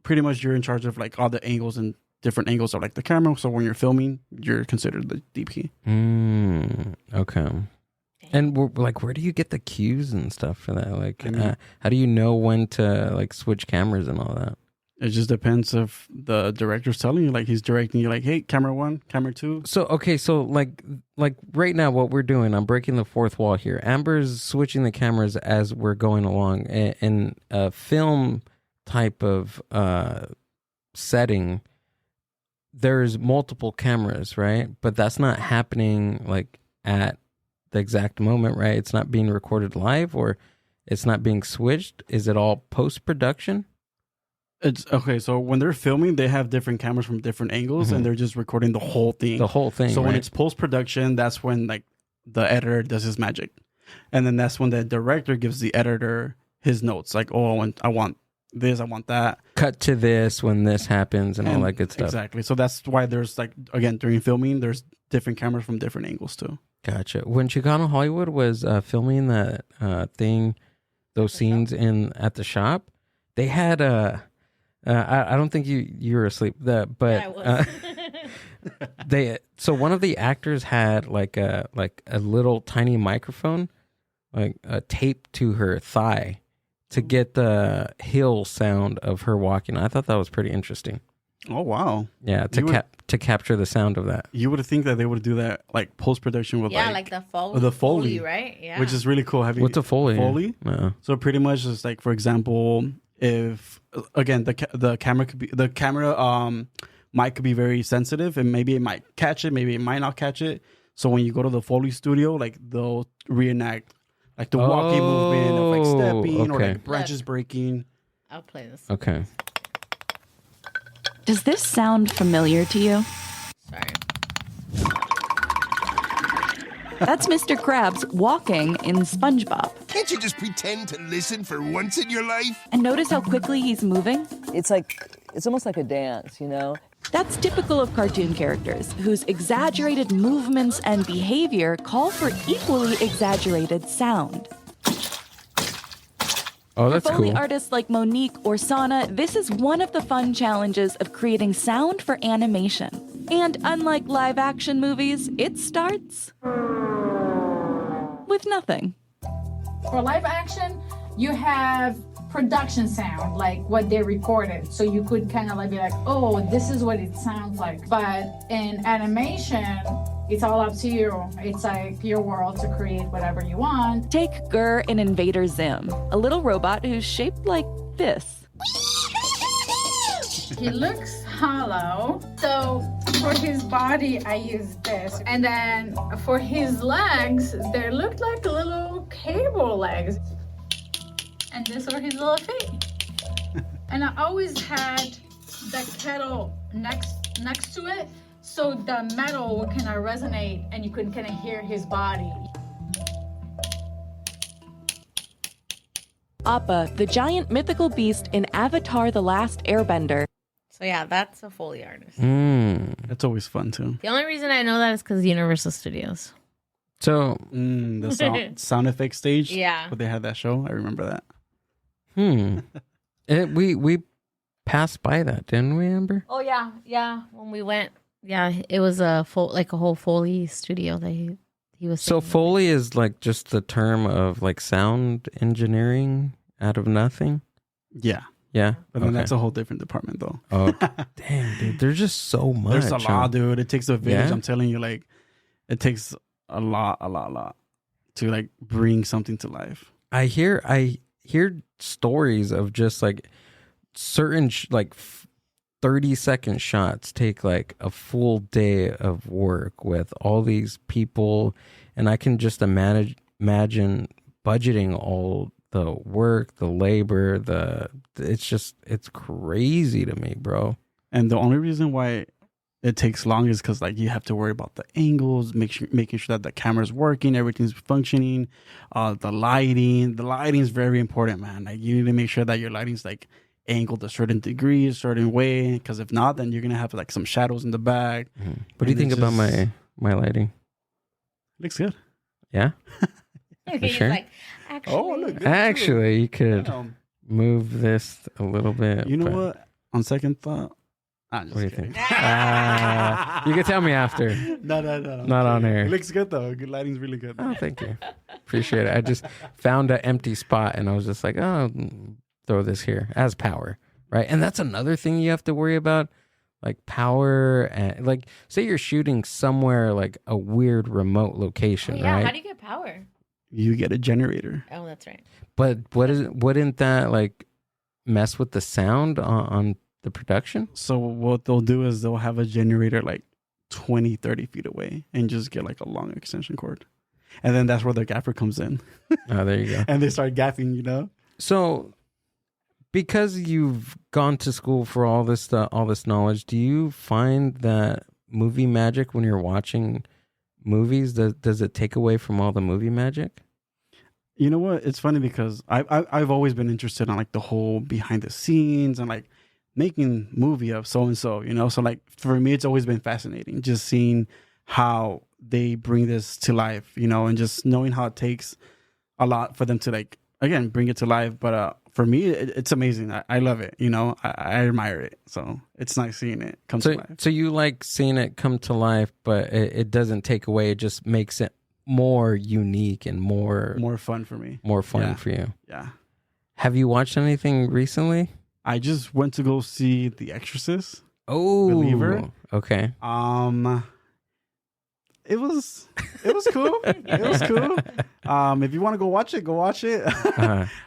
Pretty much you're in charge of like all the angles and different angles of like the camera. So when you're filming, you're considered the DP. Okay. And where do you get the cues and stuff for that? Like, I mean- how do you know when to like switch cameras and all that? It just depends if the director's telling you, like he's directing you, like, hey, camera 1, camera 2. So okay, so like right now, what we're doing, I'm breaking the fourth wall here. Amber's switching the cameras as we're going along. In a film type of setting, there's multiple cameras, right? But that's not happening like at the exact moment, right? It's not being recorded live, or it's not being switched. Is it all post-production? It's okay. So when they're filming, they have different cameras from different angles, and they're just recording the whole thing. The whole thing. So when right? it's post-production, that's when like the editor does his magic, and then that's when the director gives the editor his notes, like, oh, I want this, I want that. Cut to this when this happens and all that good stuff. Exactly. So that's why there's like, again, during filming, there's different cameras from different angles too. Gotcha. When Chicano Hollywood was filming that those scenes at the shop, they had I don't think you were asleep, but Yeah, I was. so one of the actors had like a little tiny microphone, like taped to her thigh to get the heel sound of her walking. I thought that was pretty interesting. Oh wow! Yeah, to capture the sound of that. You would think that they would do that like post production with like the Foley. the Foley, right? Yeah. which is really cool. What's a Foley? Foley? No. So pretty much it's like, for example, if again the camera could be mic could be very sensitive, and maybe it might catch it, maybe it might not catch it. So when you go to the Foley studio, like they'll reenact like the walking movement of like stepping or like branches breaking. I'll play this. Okay. Does this sound familiar to you? Sorry. That's Mr. Krabs walking in SpongeBob. Can't you just pretend to listen for once in your life? And notice how quickly he's moving? It's almost like a dance, you know? That's typical of cartoon characters, whose exaggerated movements and behavior call for equally exaggerated sound. Oh, that's For Foley cool. artists like Monique or Sana, this is one of the fun challenges of creating sound for animation. And unlike live-action movies, it starts with nothing. For live action, you have production sound, like what they recorded. So you could kind of like be like, oh, this is what it sounds like. But in animation, it's all up to you. It's like your world to create whatever you want. Take Gur in Invader Zim, a little robot who's shaped like this. He looks hollow. So for his body, I used this. And then for his legs, they looked like little cable legs. And these were his little feet. And I always had the kettle next to it, so the metal would kind of resonate and you could kind of hear his body. Appa, the giant mythical beast in Avatar: The Last Airbender. So yeah, that's a Foley artist. That's always fun too. The only reason I know that is because Universal Studios. So, The sound effect stage. Yeah. But they had that show. I remember that. we passed by that, didn't we, Amber? Oh yeah. When we went, it was a whole Foley studio that he was. So saying. Foley is like just the term of like sound engineering out of nothing. Yeah. Yeah, But then that's a whole different department though. Oh, dang, dude. There's just so much. There's a lot, dude. It takes a village. Yeah? I'm telling you, like, it takes a lot to like bring something to life. I hear stories of just like certain 30-second shots take like a full day of work with all these people, and I can just imagine budgeting all the work, the labor, it's crazy to me, bro. And the only reason why it takes long is because like you have to worry about the angles, making sure that the camera's working, everything's functioning, the lighting. The lighting is very important, man. Like you need to make sure that your lighting's like angled a certain degree, a certain way, because if not, then you're gonna have like some shadows in the back. What do you think about my lighting? Looks good. Yeah. He's sure? like, Actually, you could move this a little bit. You know but what? On second thought, I'm just What do you kidding. think? You can tell me after. No. Not on air. It looks good though. Good lighting's really good. Oh, thank you. Appreciate it. I just found an empty spot and I was just like, oh, throw this here as power, right? And that's another thing you have to worry about, like power. And like, say you're shooting somewhere like a weird remote location, right? How do you get power? You get a generator. Oh, that's right. But wouldn't that like mess with the sound on the production? So what they'll do is they'll have a generator like 20, 30 feet away and just get like a long extension cord. And then that's where the gaffer comes in. Oh, there you go. And they start gaffing, you know? So because you've gone to school for all this stuff, all this knowledge, do you find that movie magic when you're watching movies, does it take away from all the movie magic? You know what? It's funny because I've always been interested in like the whole behind the scenes and like making movie of so and so, you know. So like for me, it's always been fascinating just seeing how they bring this to life, you know, and just knowing how it takes a lot for them to like again bring it to life. But for me, it's amazing. I love it, you know. I admire it. So it's nice seeing it come to life. So you like seeing it come to life, but it doesn't take away. It just makes it more unique and more fun for me. More fun Yeah. for you. Yeah. Have you watched anything recently? I just went to go see The Exorcist. Oh, Believer. Okay. It was cool. It was cool. If you want to go watch it, go watch it.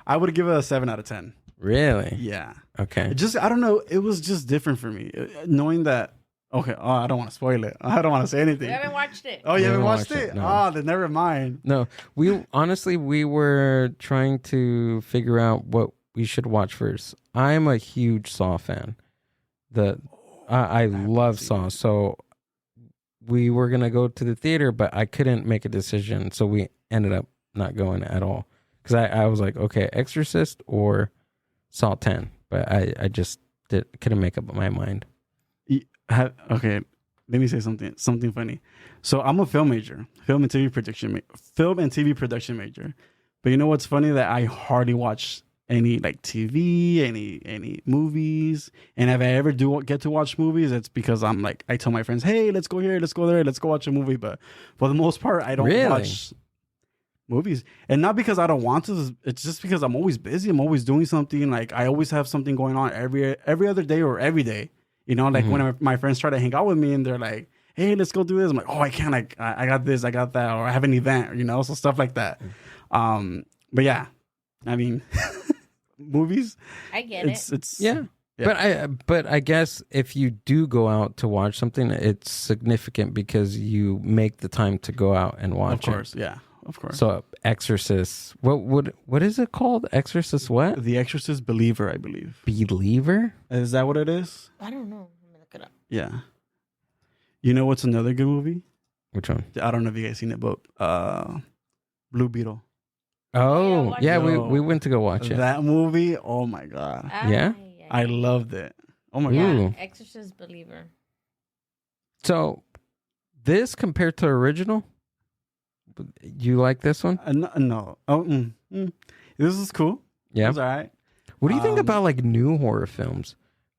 I would give it a 7 out of 10. Really? Yeah. Okay. It just I don't know. It was just different for me, knowing that. Okay. Oh, I don't want to spoil it. I don't want to say anything. We haven't watched it. Oh, you haven't watched it? No. Oh, then never mind. No, we were trying to figure out what we should watch first. I'm a huge Saw fan. I love Saw, so we were gonna go to the theater, but I couldn't make a decision, so we ended up not going at all because I was like, okay, Exorcist or Saw 10, but I just couldn't make up my mind. Okay, let me say something funny. So I'm a film major, film and TV production major. But you know what's funny? That I hardly watch any like TV, any movies. And if I ever do get to watch movies, it's because I'm like, I tell my friends, hey, let's go here, let's go there, let's go watch a movie. But for the most part, I don't watch movies. And not because I don't want to, it's just because I'm always busy. I'm always doing something. Like I always have something going on every other day or every day. You know, like when my friends try to hang out with me and they're like, hey, let's go do this. I'm like, oh, I can't. Like, I got this, I got that, or I have an event, you know, so stuff like that. But yeah, I mean, movies. I get it. It's Yeah. Yeah. But I guess if you do go out to watch something, it's significant because you make the time to go out and watch Of course, yeah. Of course. So Exorcist, what is it called? Exorcist what? The Exorcist Believer, I believe. Believer? Is that what it is? I don't know. Let me look it up. Yeah. You know what's another good movie? Which one? I don't know if you guys seen it, but Blue Beetle. Oh, yeah, watch it. we went to go watch it. That movie, oh my God. Yeah? I loved it. Oh my Yeah, Ooh. God. Exorcist Believer. So this compared to original, you like this one? No. Oh, this is cool. Yeah. It's all right. What do you think about like new horror films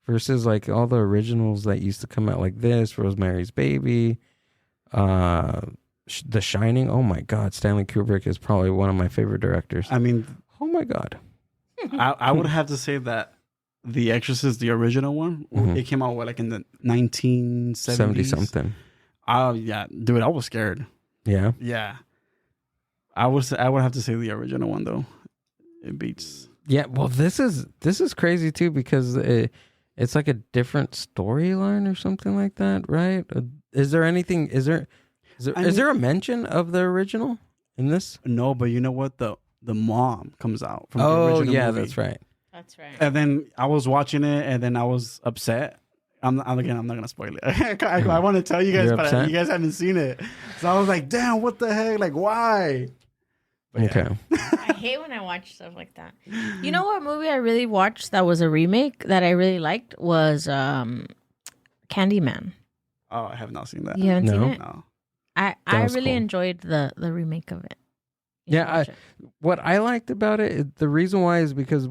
versus like all the originals that used to come out like this, Rosemary's Baby, The Shining? Oh my God, Stanley Kubrick is probably one of my favorite directors. I mean, Oh my God. I would have to say that The Exorcist, the original one, it came out like in the 1970s. 70 something. Oh yeah, dude, I was scared. Yeah. Yeah, I would have to say the original one though. It beats. Yeah, well this is crazy too because it's like a different storyline or something like that, right? Is there a mention of the original in this? No, but you know what? The mom comes out from the Oh original yeah, movie. that's right. That's right. And then I was watching it, and then I was upset. I'm not gonna spoil it. I want to tell you guys, You're but upset? you guys haven't seen it, so I was like, "Damn, what the heck? Like, why?" But yeah. Okay. I hate when I watch stuff like that. You know what movie I really watched that was a remake that I really liked was Candyman. Oh, I have not seen that. You haven't No. seen it? No. I was really cool. enjoyed the remake of it. You should Yeah, watch it. what I liked about it, the reason why is because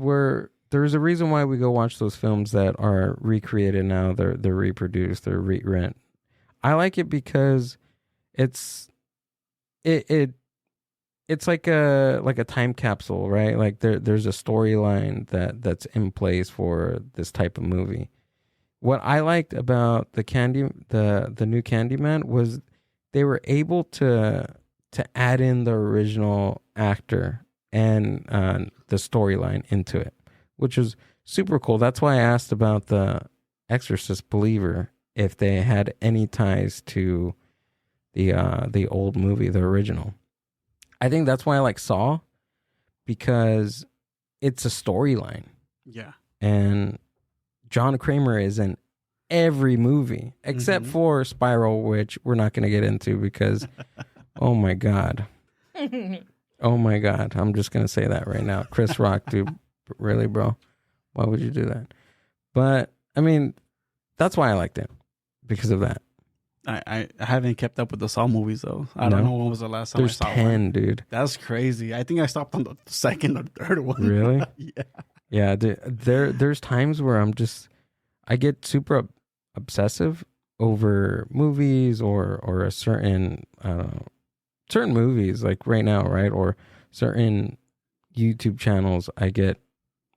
there's a reason why we go watch those films that are recreated now. They're reproduced, they're rent. I like it because it's like a time capsule, right? Like there's a storyline that's in place for this type of movie. What I liked about the new Candyman was they were able to add in the original actor and the storyline into it, which was super cool. That's why I asked about the Exorcist Believer if they had any ties to the old movie, the original. I think that's why I like Saw, because it's a storyline. Yeah. And John Kramer is in every movie except for Spiral, which we're not going to get into because, oh my God. Oh my God. I'm just going to say that right now. Chris Rock, dude, really, bro? Why would you do that? But, I mean, that's why I liked it, because of that. I haven't kept up with the Saw movies though. I don't know when was the last time There's I saw 10, one. dude. That's crazy. I think I stopped on the second or third one. Really? Yeah. Yeah, dude, there's times where I get super obsessive over movies or a certain, I don't know, certain movies like right now, right? Or certain YouTube channels, I get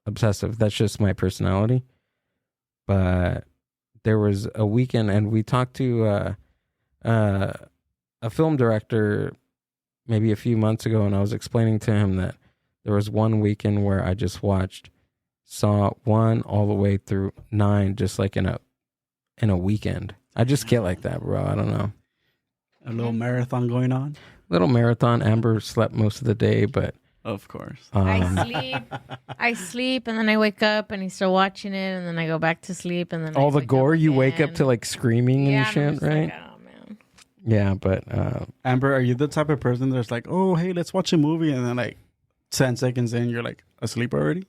obsessive. That's just my personality. But there was a weekend and we talked to a film director maybe a few months ago, and I was explaining to him that there was one weekend where I just saw 1 all the way through 9 just like in a weekend. I just get like that, bro. I don't know. A little marathon going on. Little marathon. Amber slept most of the day, but Of course. I sleep, and then I wake up, and he's still watching it, and then I go back to sleep, and then all I the wake gore, up you wake up again. to like screaming Yeah, and I'm shit, just like, right? oh man. Yeah, but Amber, are you the type of person that's like, oh, hey, let's watch a movie, and then like 10 seconds in, you're like asleep already?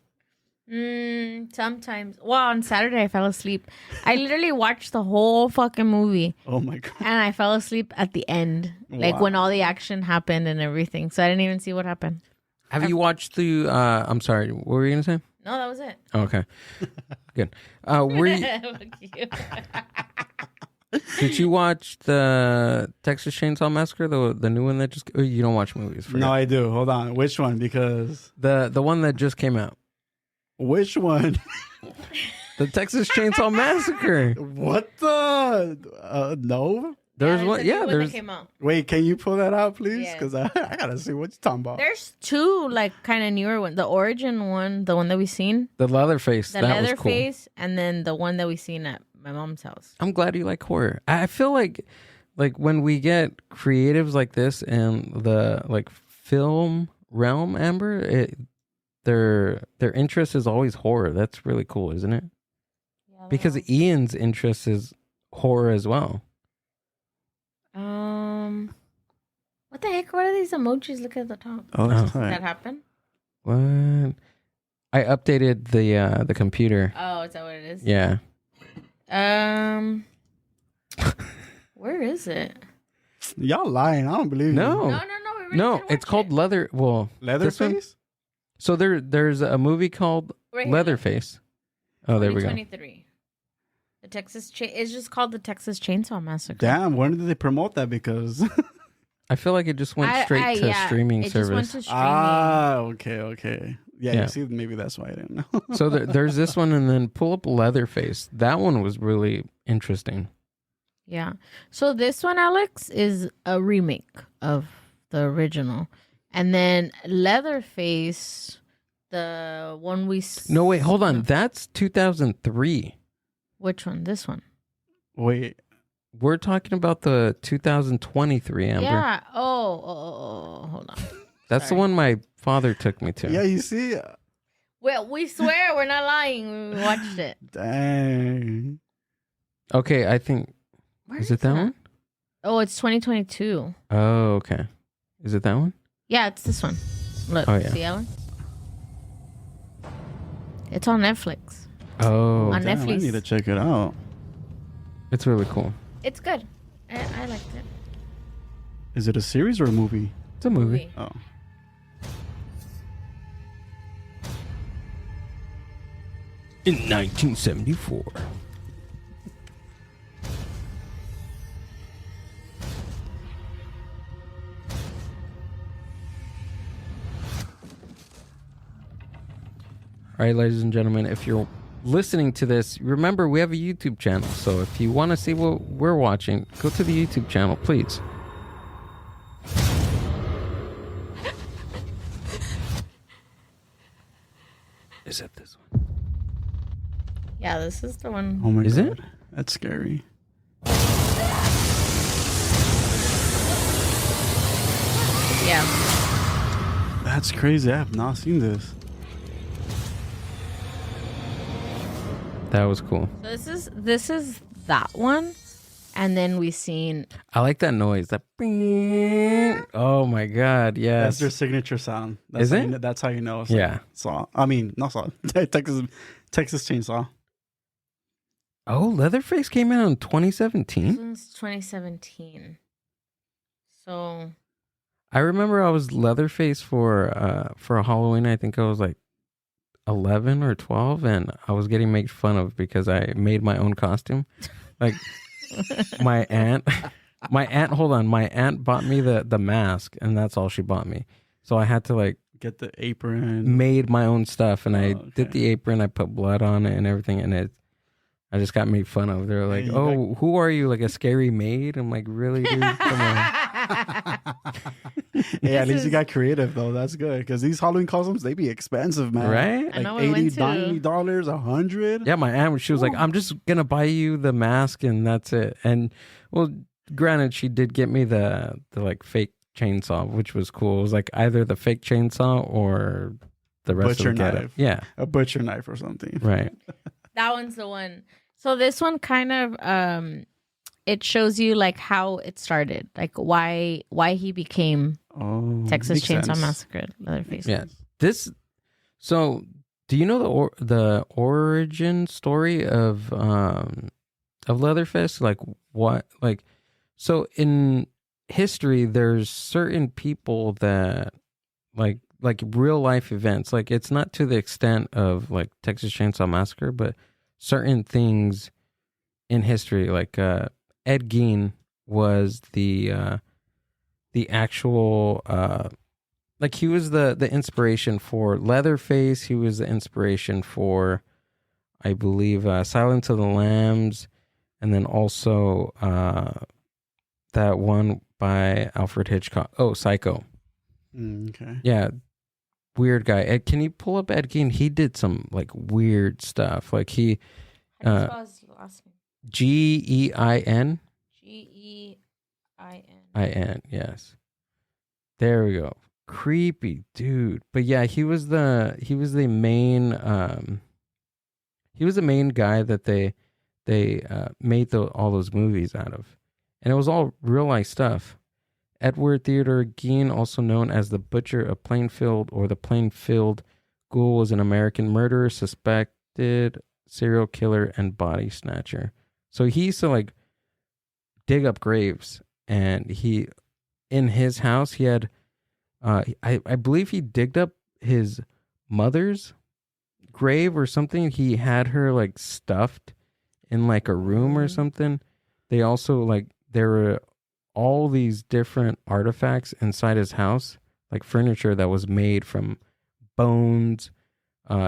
Sometimes. Well, on Saturday I fell asleep. I literally watched the whole fucking movie, Oh my God. and I fell asleep at the end, like Wow. when all the action happened and everything. So I didn't even see what happened. have you watched the? I'm sorry, what were you gonna say? No, that was it. Oh, okay, good. Were you, Fuck you. did you watch the Texas Chainsaw Massacre, the new one that just? Oh, you don't watch movies, forget. No, I do. Hold on. Which one? Because the one that just came out, which one? the Texas Chainsaw Massacre. What the? No. There's there's one. a new Yeah, one there's. that came out. Wait, can you pull that out, please? Yes. Because I gotta see what you're talking about. There's two like kind of newer ones. The origin one, the one that we seen, The Leatherface. the That was cool. Leatherface, and then the one that we seen at my mom's house. I'm glad you like horror. I feel like when we get creatives like this in the like film realm, Amber, their interest is always horror. That's really cool, isn't it? Because Ian's interest is horror as well. What the heck? What are these emojis? Look at the top. Oh, that's Did tight. that happen? What? I updated the computer. Oh, is that what it is? Yeah. Where is it? Y'all lying. I don't believe No. you. No. We really No, didn't it's watch called it. Leather. Well, this one- Leatherface? So there's a movie called Right here. Leatherface. Oh, there we go. 2023. The Texas it's just called the Texas Chainsaw Massacre. Damn, when did they promote that? Because I feel like it just went straight to streaming it service. Just went to streaming. okay. Yeah, Yeah. you see, maybe that's why I didn't know. So there's this one, and then pull up Leatherface. That one was really interesting. Yeah. So this one, Alex, is a remake of the original. And then Leatherface, the one No, wait, hold on. That's 2003. Which one? This one. Wait, We're talking about the 2023, Amber. Yeah. Oh, hold on. That's Sorry. the one my father took me to. yeah, you see, Well, we swear we're not lying. We watched it. dang. Okay, I think. Where Is it that one? Oh, it's 2022. Oh, okay. Is it that one? Yeah, it's this one. Look, Oh, yeah. see that one? It's on Netflix. Oh, On Damn, I Netflix. need to check it out. it's really cool. It's good. I liked it. Is it a series or a movie? It's a movie. Oh, In 1974. All right, ladies and gentlemen, if you're listening to this, remember we have a YouTube channel. So if you want to see what we're watching, go to the YouTube channel, please. Is it this one? Yeah, this is the one. oh my Is god, it? That's scary. Yeah. That's crazy. I have not seen this. That was cool. So this is that one. And then we seen I like that noise. That bing. Oh my god, That's yes. their signature sound. That's Is how it? You know, that's how you know. It's Yeah. like saw. I mean, not saw. Texas Chainsaw. Oh, Leatherface came out in this 2017. one's 2017. So I remember I was Leatherface for a Halloween. I think I was like 11 or 12, and I was getting made fun of because I made my own costume. Like my aunt. Hold on, my aunt bought me the mask, and that's all she bought me. So I had to like Get the apron. made my own stuff, and I okay. did the apron. I put blood on it and everything, and I just got made fun of. They're like, you "Oh, who are you? Like a scary maid?" I'm like, "Really, dude? Come on." Hey, at least you got creative though. That's good because these Halloween costumes they be expensive, man. Right? I know Like we went $80, to- $90, $100. Yeah, my aunt, she was like, "I'm just gonna buy you the mask, and that's it." And well, granted, she did get me the like fake chainsaw, which was cool. It was like either the fake chainsaw or the rest Butcher of the getup. knife. Yeah, A butcher knife or something. right. that one's the one. So this one kind of it shows you like how it started, like why he became Oh, Texas makes Chainsaw sense. Massacre. Leatherface. Yeah. This. So, do you know the origin story of Leatherface? Like what? Like, so in history, there's certain people that like real life events. Like it's not to the extent of like Texas Chainsaw Massacre, but certain things in history, like Ed Gein was the actual like he was the inspiration for Leatherface. He was the inspiration for, I believe, Silence of the Lambs, and then also that one by Alfred Hitchcock. Oh, Psycho. Okay. Yeah, weird guy. Ed, can you pull up Ed Gein? He did some like weird stuff. Like he, His last name. Gein. Gein. Yes. There we go. Creepy dude. But yeah, he was the main guy that they made all those movies out of, and it was all real life stuff. Edward Theodore Gein, also known as the Butcher of Plainfield or the Plainfield Ghoul, was an American murderer, suspected serial killer, and body snatcher. So he used to like dig up graves, and he, in his house, he had, I believe he digged up his mother's grave or something. He had her like stuffed in like a room or something. They also like, there were all these different artifacts inside his house, like furniture that was made from bones.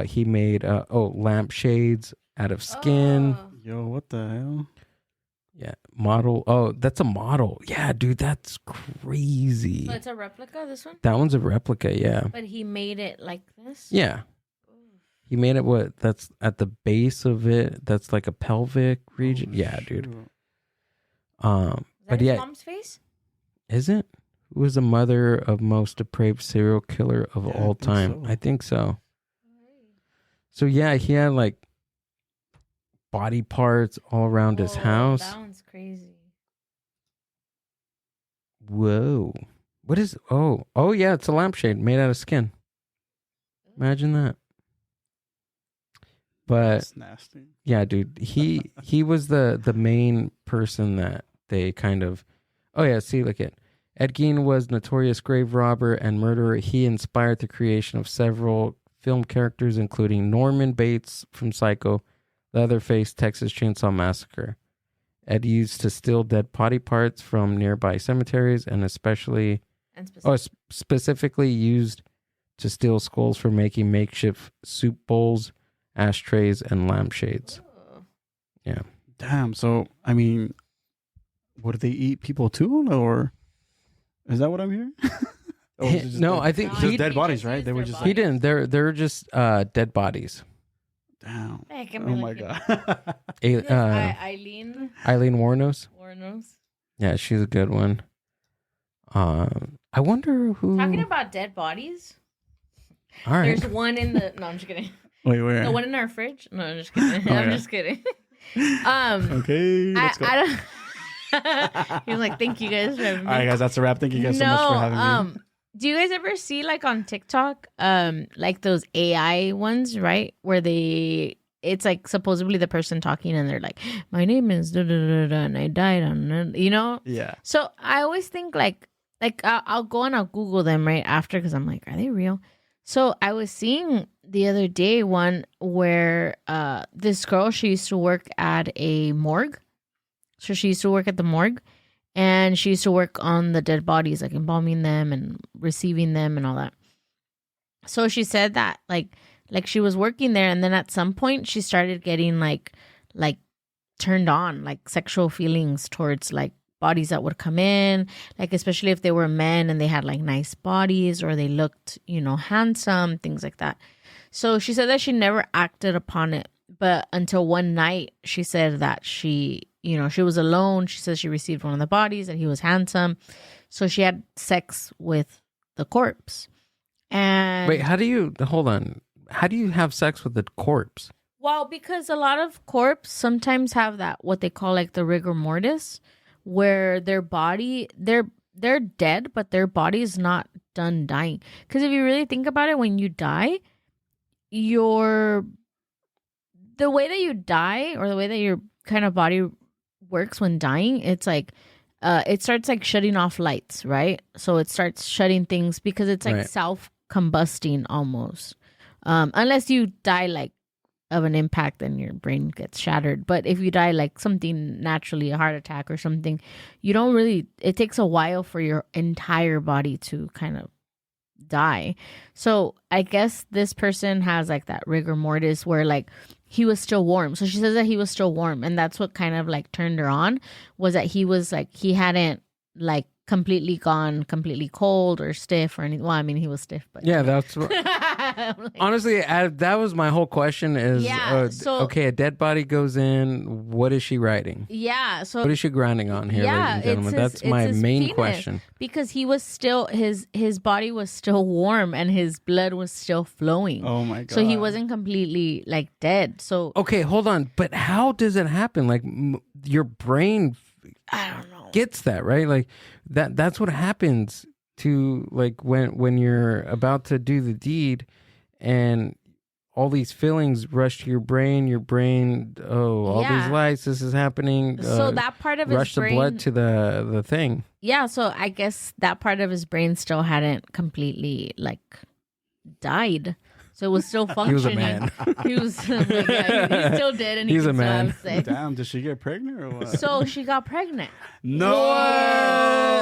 He made lampshades out of skin. Yo, what the hell? Yeah, model. Oh, that's a model. Yeah, dude, that's crazy. So it's a replica, this one? That one's a replica, yeah. But he made it like this? Yeah. He made it that's at the base of it. That's like a pelvic region. Yeah, dude. Is that his mom's face? Is it? Who was the mother of most depraved serial killer of all time? so. I think so. So yeah, he had like body parts all around his house. That one's crazy. Whoa. What is oh yeah, it's a lampshade made out of skin. Imagine that. But That's nasty. yeah, dude, he was the main person that they kind of. Oh yeah, see, look at Ed Gein was notorious grave robber and murderer. He inspired the creation of several film characters, including Norman Bates from Psycho, Leatherface, Texas Chainsaw Massacre. Ed used to steal dead body parts from nearby cemeteries, and specifically used to steal skulls for making makeshift soup bowls, ashtrays, and lampshades. Yeah. Damn. So, I mean, what, do they eat people too, or is that what I'm hearing? No, I think just dead bodies, right? They were just. He didn't. They're just dead bodies. Damn. Oh my god. Eileen Warnos. Warnos. Yeah, she's a good one. I wonder who. Talking about dead bodies. All right. There's one in the. No, I'm just kidding. Wait, where? The one in our fridge. No, I'm just kidding. I'm just kidding. Okay, let's go. I don't. He was like, "Thank you guys for having me." All right, guys, that's a wrap. Thank you guys so much for having me. Do you guys ever see like on TikTok, like those AI ones, right? Where it's like supposedly the person talking and they're like, "My name is da da da da, and I died on," you know? Yeah. So I always think like I'll go and I'll Google them right after because I'm like, are they real? So I was seeing the other day one where this girl, she used to work at a morgue. So she used to work at the morgue. And she used to work on the dead bodies, like embalming them and receiving them and all that. So she said that like she was working there, and then at some point she started getting like turned on, like sexual feelings towards like bodies that would come in, like especially if they were men and they had like nice bodies or they looked, handsome, things like that. So she said that she never acted upon it, but until one night she said that she was alone. She says she received one of the bodies and he was handsome. So she had sex with the corpse. And wait, hold on. How do you have sex with the corpse? Well, because a lot of corpse sometimes have that, what they call like the rigor mortis, where their body, they're dead, but their body is not done dying. Because if you really think about it, when you die, the way that you die or the way that your kind of body works when dying, it's like it starts like shutting off lights, right? So it starts shutting things because it's like self-combusting almost, unless you die like of an impact and your brain gets shattered. But if you die like something naturally, a heart attack or something, it takes a while for your entire body to kind of die. So I guess this person has like that rigor mortis where like he was still warm. So she says that he was still warm, and that's what kind of like turned her on, was that he was like, he hadn't like completely gone, completely cold or stiff or anything. Well, I mean, he was stiff, but Yeah, that's what, like, honestly, that was my whole question is, okay, a dead body goes in. What is she writing? Yeah. So what is she grinding on here, ladies and gentlemen? That's my main penis, question. Because he was still, his body was still warm and his blood was still flowing. Oh my God. So he wasn't completely like dead. So okay, hold on. But how does it happen? Like your brain, I don't know. Gets that, right? Like that's what happens to like when you're about to do the deed and all these feelings rush to your brain, all these lights, this is happening. So that part of rush his brain, the blood to the thing. Yeah, so I guess that part of his brain still hadn't completely like died. So it was still functioning. He was a man. He was he still did, and he's he a man. Damn, did she get pregnant or what? So she got pregnant. No.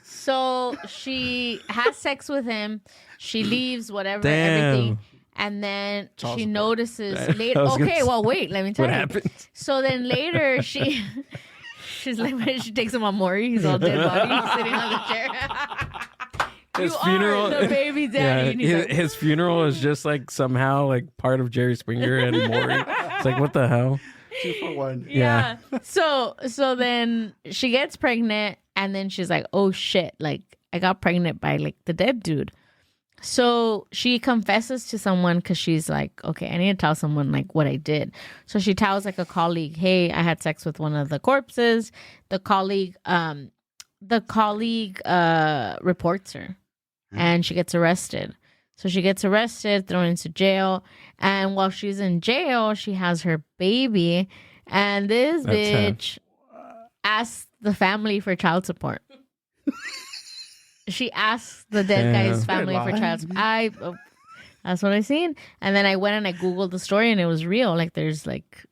So she has sex with him. She leaves, whatever, Damn. everything. And then she notices later. I was gonna Okay, well, wait, let me tell what you. happens? So then later she's like, when she takes him on Maury, he's all dead body sitting on the chair. His you funeral, are the baby daddy. And he's like, his funeral is just like somehow like part of Jerry Springer and Maury. It's like, what the hell? 2-for-1. yeah. So then she gets pregnant, and then she's like, oh shit, like I got pregnant by like the dead dude. So she confesses to someone because she's like, okay, I need to tell someone like what I did. So she tells like a colleague, hey, I had sex with one of the corpses. The colleague reports her, and she gets arrested. So she gets arrested, thrown into jail, and while she's in jail, she has her baby, and this bitch asks the family for child support. She asks the dead guy's family for child support. That's what I seen. And then I went and I Googled the story, and it was real. Like there's like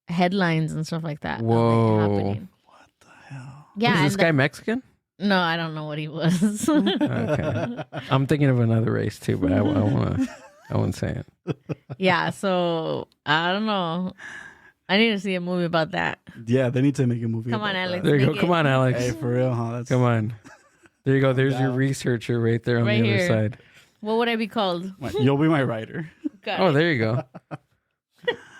headlines and stuff like that. Whoa. Happening. What the hell? Yeah. Is this guy Mexican? No, I don't know what he was. Okay. I'm thinking of another race too, but I won't say it. Yeah, so I don't know. I need to see a movie about that. Yeah, they need to make a movie. Come on, about Alex. that. There you go. Make Come it. on, Alex. Hey, for real, huh? That's Come on. There you go. There's your down. researcher right there on Right the other here. side. What would I be called? You'll be my writer. Got Oh, it. there you go.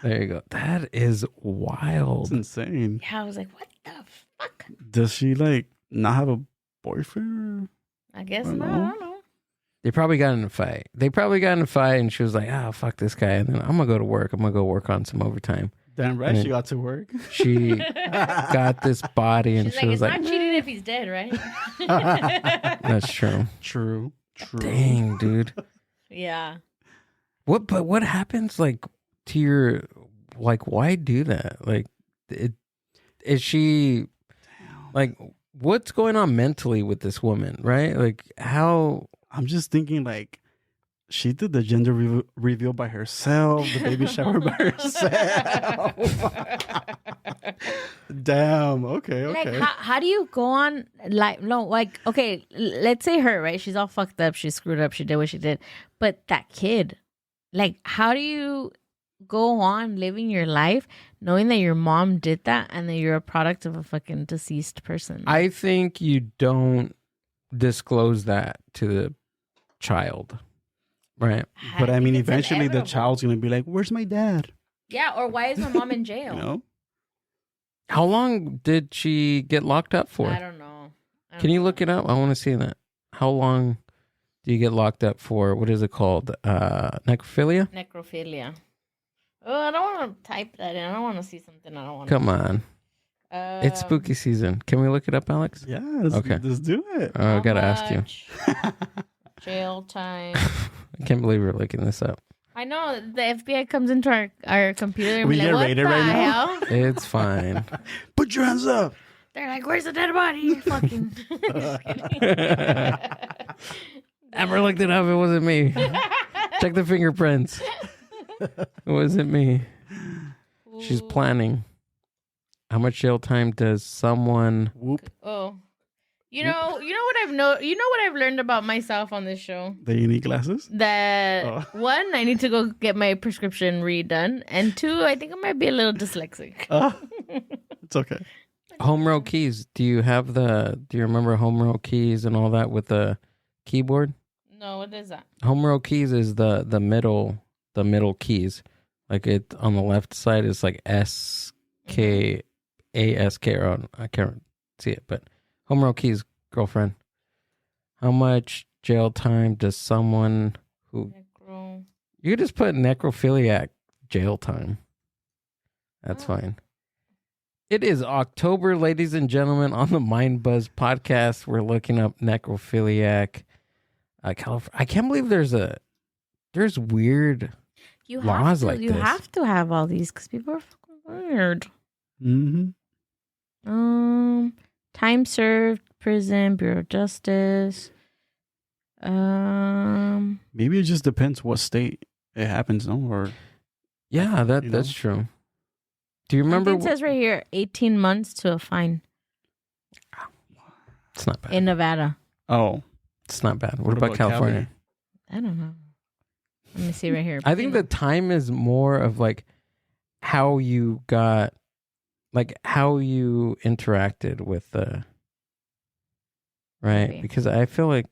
There you go. That is wild. It's insane. Yeah, I was like, what the fuck? Does she like not have a boyfriend? I guess I don't not. know. I don't know. They probably got in a fight. And she was like, "Oh, fuck this guy." And then I'm gonna go to work. I'm gonna go work on some overtime. Damn right, And she got to work. She got this body, and She's she like, was it's like, not cheating if he's dead, right? "That's true." True. Dang, dude. Yeah. What happens like to your like? Why do that? Like, is she like? What's going on mentally with this woman? Right? Like, how? I'm just thinking like she did the gender reveal by herself, the baby shower by herself. Damn. Okay. Like, how do you go on, like, no, like, okay, let's say her, right? She's all fucked up. She screwed up. She did what she did. But that kid, like, how do you go on living your life knowing that your mom did that and that you're a product of a fucking deceased person? I think you don't disclose that to the child, right? But I mean, think it's eventually the inevitable. child's gonna be like, "Where's my dad?" Yeah, or why is my mom in jail? You know? How long did she get locked up for? I don't know. Can you look it up? I want to see that. How long do you get locked up for? What is it called? Necrophilia? Necrophilia. Oh, I don't want to type that in. I don't want to see something I don't want Come on. to. It's spooky season. Can we look it up, Alex? Yeah. Okay. Let's do it. I got to ask you. Jail time. I can't believe we're looking this up. I know the FBI comes into our computer and We be like, get "What raided the right now?" hell?" It's fine. Put your hands up. They're like, "Where's the dead body?" You fucking. Just kidding. Never looked it up. It wasn't me. Check the fingerprints. It wasn't me. She's planning. How much jail time does someone... Whoop. Oh, you know what I've learned about myself on this show. The unique glasses. That one, I need to go get my prescription redone, and two, I think I might be a little dyslexic. It's okay. Home row keys. Do you remember home row keys and all that with the keyboard? No, what is that? Home row keys is the middle keys. Like it on the left side is like SKASK, or I can't see it, but home row keys, girlfriend. How much jail time does someone who you just put necrophiliac jail time? That's fine. It is October, ladies and gentlemen. On the Mind Buzz podcast, we're looking up necrophiliac. California. I can't believe there's weird laws like this. You have to have all these because people are fucking weird. Mm-hmm. Time served, prison, Bureau of Justice. Maybe it just depends what state it happens, no? Or yeah, that's true. Do you remember? It says right here, 18 months to a fine. It's not bad. In Nevada. Oh. It's not bad. What about California? I don't know. Let me see right here. I think the time is more of like how you got, like how you interacted with the, right? Maybe. Because I feel like,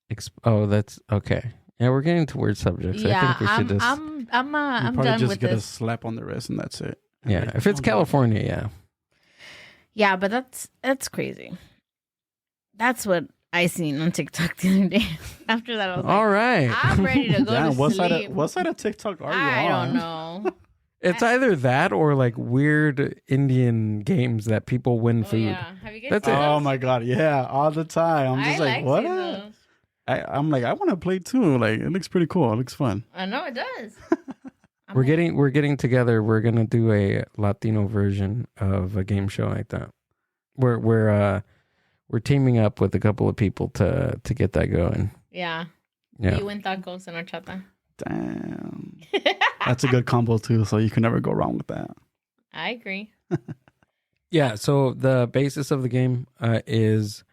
that's okay. Yeah, we're getting to weird subjects. Yeah, I think we should just. I'm probably done just with get this. a slap on the wrist and that's it. Yeah, if it's California, yeah. Yeah, but that's crazy. That's what I seen on TikTok the other day. After that, I was All like, right. I'm ready to go Damn, to what sleep. side of TikTok are you I on? don't know. It's either that or like weird Indian games that people win food. Yeah. Have you guys That's seen it. Oh those? my god, yeah, all the time. I'm just I like, what? seeing those. I'm like, I want to play too. Like, it looks pretty cool. It looks fun. I know it does. We're getting together. We're gonna do a Latino version of a game show like that. We're teaming up with a couple of people to get that going. Yeah. Yeah. You win tacos in horchata. Damn, that's a good combo too. So you can never go wrong with that. I agree. Yeah. So the basis of the game is,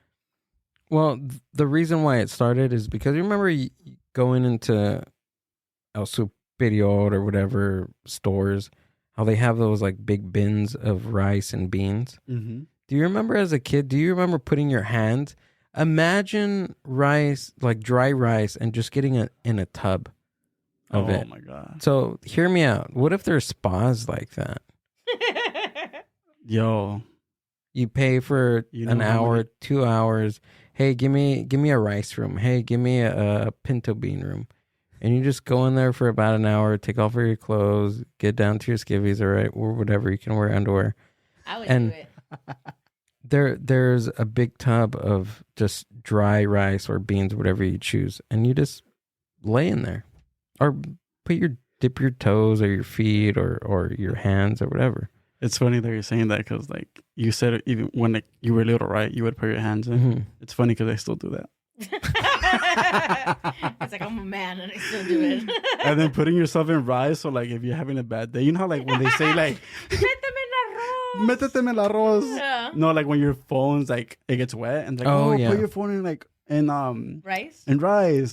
well, the reason why it started is because you remember going into El Superior or whatever stores, how they have those like big bins of rice and beans. Mm-hmm. Do you remember as a kid, putting your hand, imagine rice, like dry rice, and just getting it in a tub of it. Oh my god. So hear me out. What if there's spas like that? Yo. You pay for an hour, 2 hours. Hey, give me a rice room. Hey, give me a pinto bean room. And you just go in there for about an hour, take off all your clothes, get down to your skivvies, or whatever. You can wear underwear. I would And do it. There's a big tub of just dry rice or beans, whatever you choose, and you just lay in there, or dip your toes or your feet or your hands or whatever. It's funny that you're saying that because like you said, even when like, you were little, right? You would put your hands in. Mm-hmm. It's funny because I still do that. It's like I'm a man and I still do it. And then putting yourself in rice. So like if you're having a bad day, you know how like when they say like métete en el arroz. Yeah. No, like when your phone's like it gets wet and like yeah. put your phone in like in Rice?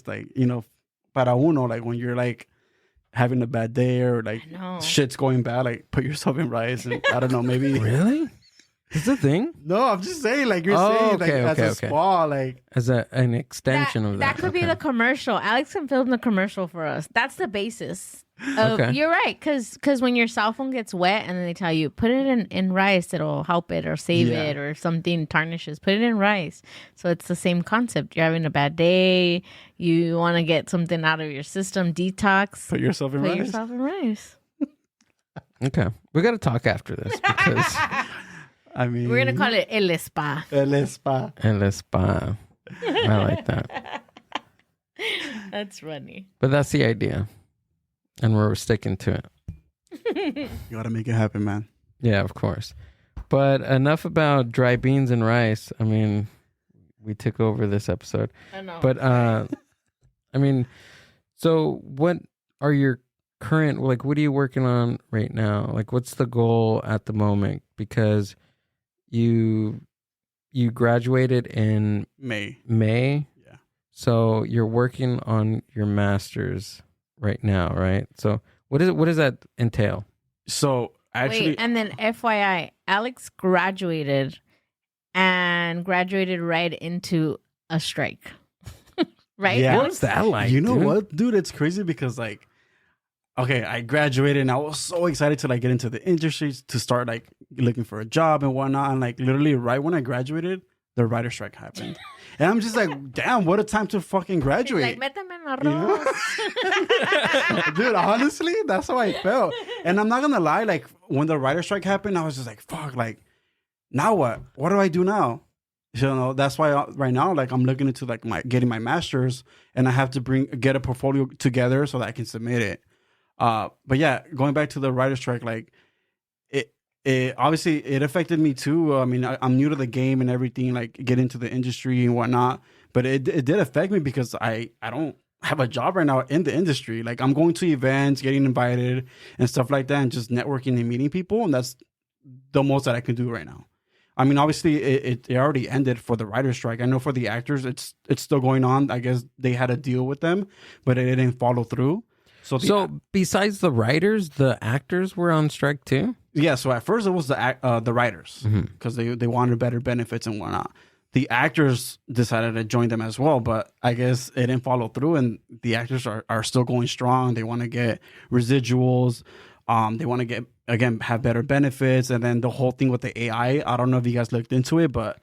like, you know, para uno, like when you're like having a bad day or like shit's going bad, like put yourself in rice and I don't know, maybe Really? Is the thing? No, I'm just saying, like you're saying, like as a spa, like as an extension of that. That could be the commercial. Alex can film the commercial for us. That's the basis. Okay. You're right, because when your cell phone gets wet and then they tell you put it in rice, it'll help it or save it, or if something tarnishes, put it in rice. So it's the same concept. You're having a bad day, you want to get something out of your system, detox. Put yourself in rice. Okay, we got to talk after this because I mean, we're gonna call it El Spa. El Spa. El Spa. I like that. That's funny. But that's the idea, and we're sticking to it. You gotta make it happen, man. Yeah, of course. But enough about dry beans and rice. I mean, we took over this episode. I know. But I mean, so what are your current, like, what are you working on right now? Like, what's the goal at the moment? Because you graduated in May. Yeah. So you're working on your master's right now, right? So what does that entail? So actually, Wait, and then FYI, Alex graduated right into a strike. Right? Yeah. Alex? What's that like? you know dude? what, dude? It's crazy because like, okay, I graduated and I was so excited to like get into the industry to start like looking for a job and whatnot. And like literally right when I graduated, the writer strike happened, and I'm just like, damn, what a time to fucking graduate. Like, méteme en You know? arroz. Dude, honestly, that's how I felt. And I'm not gonna lie, like when the writer strike happened, I was just like, fuck, like now what? What do I do now? You know, that's why right now, like I'm looking into like getting my master's, and I have to get a portfolio together so that I can submit it. But yeah, going back to the writer strike, like it obviously it affected me too. I mean, I'm new to the game and everything, like get into the industry and whatnot. But it did affect me because I don't have a job right now in the industry. Like I'm going to events, getting invited and stuff like that, and just networking and meeting people, and that's the most that I can do right now. I mean, obviously, it already ended for the writer's strike. I know for the actors, it's still going on. I guess they had a deal with them, but it didn't follow through. So besides the writers, the actors were on strike too? yeah. So at first it was the writers because they wanted better benefits and whatnot. The actors decided to join them as well, but I guess it didn't follow through, and the actors are still going strong. They want to get residuals. They want to get, again, have better benefits. And then the whole thing with the AI, I don't know if you guys looked into it, but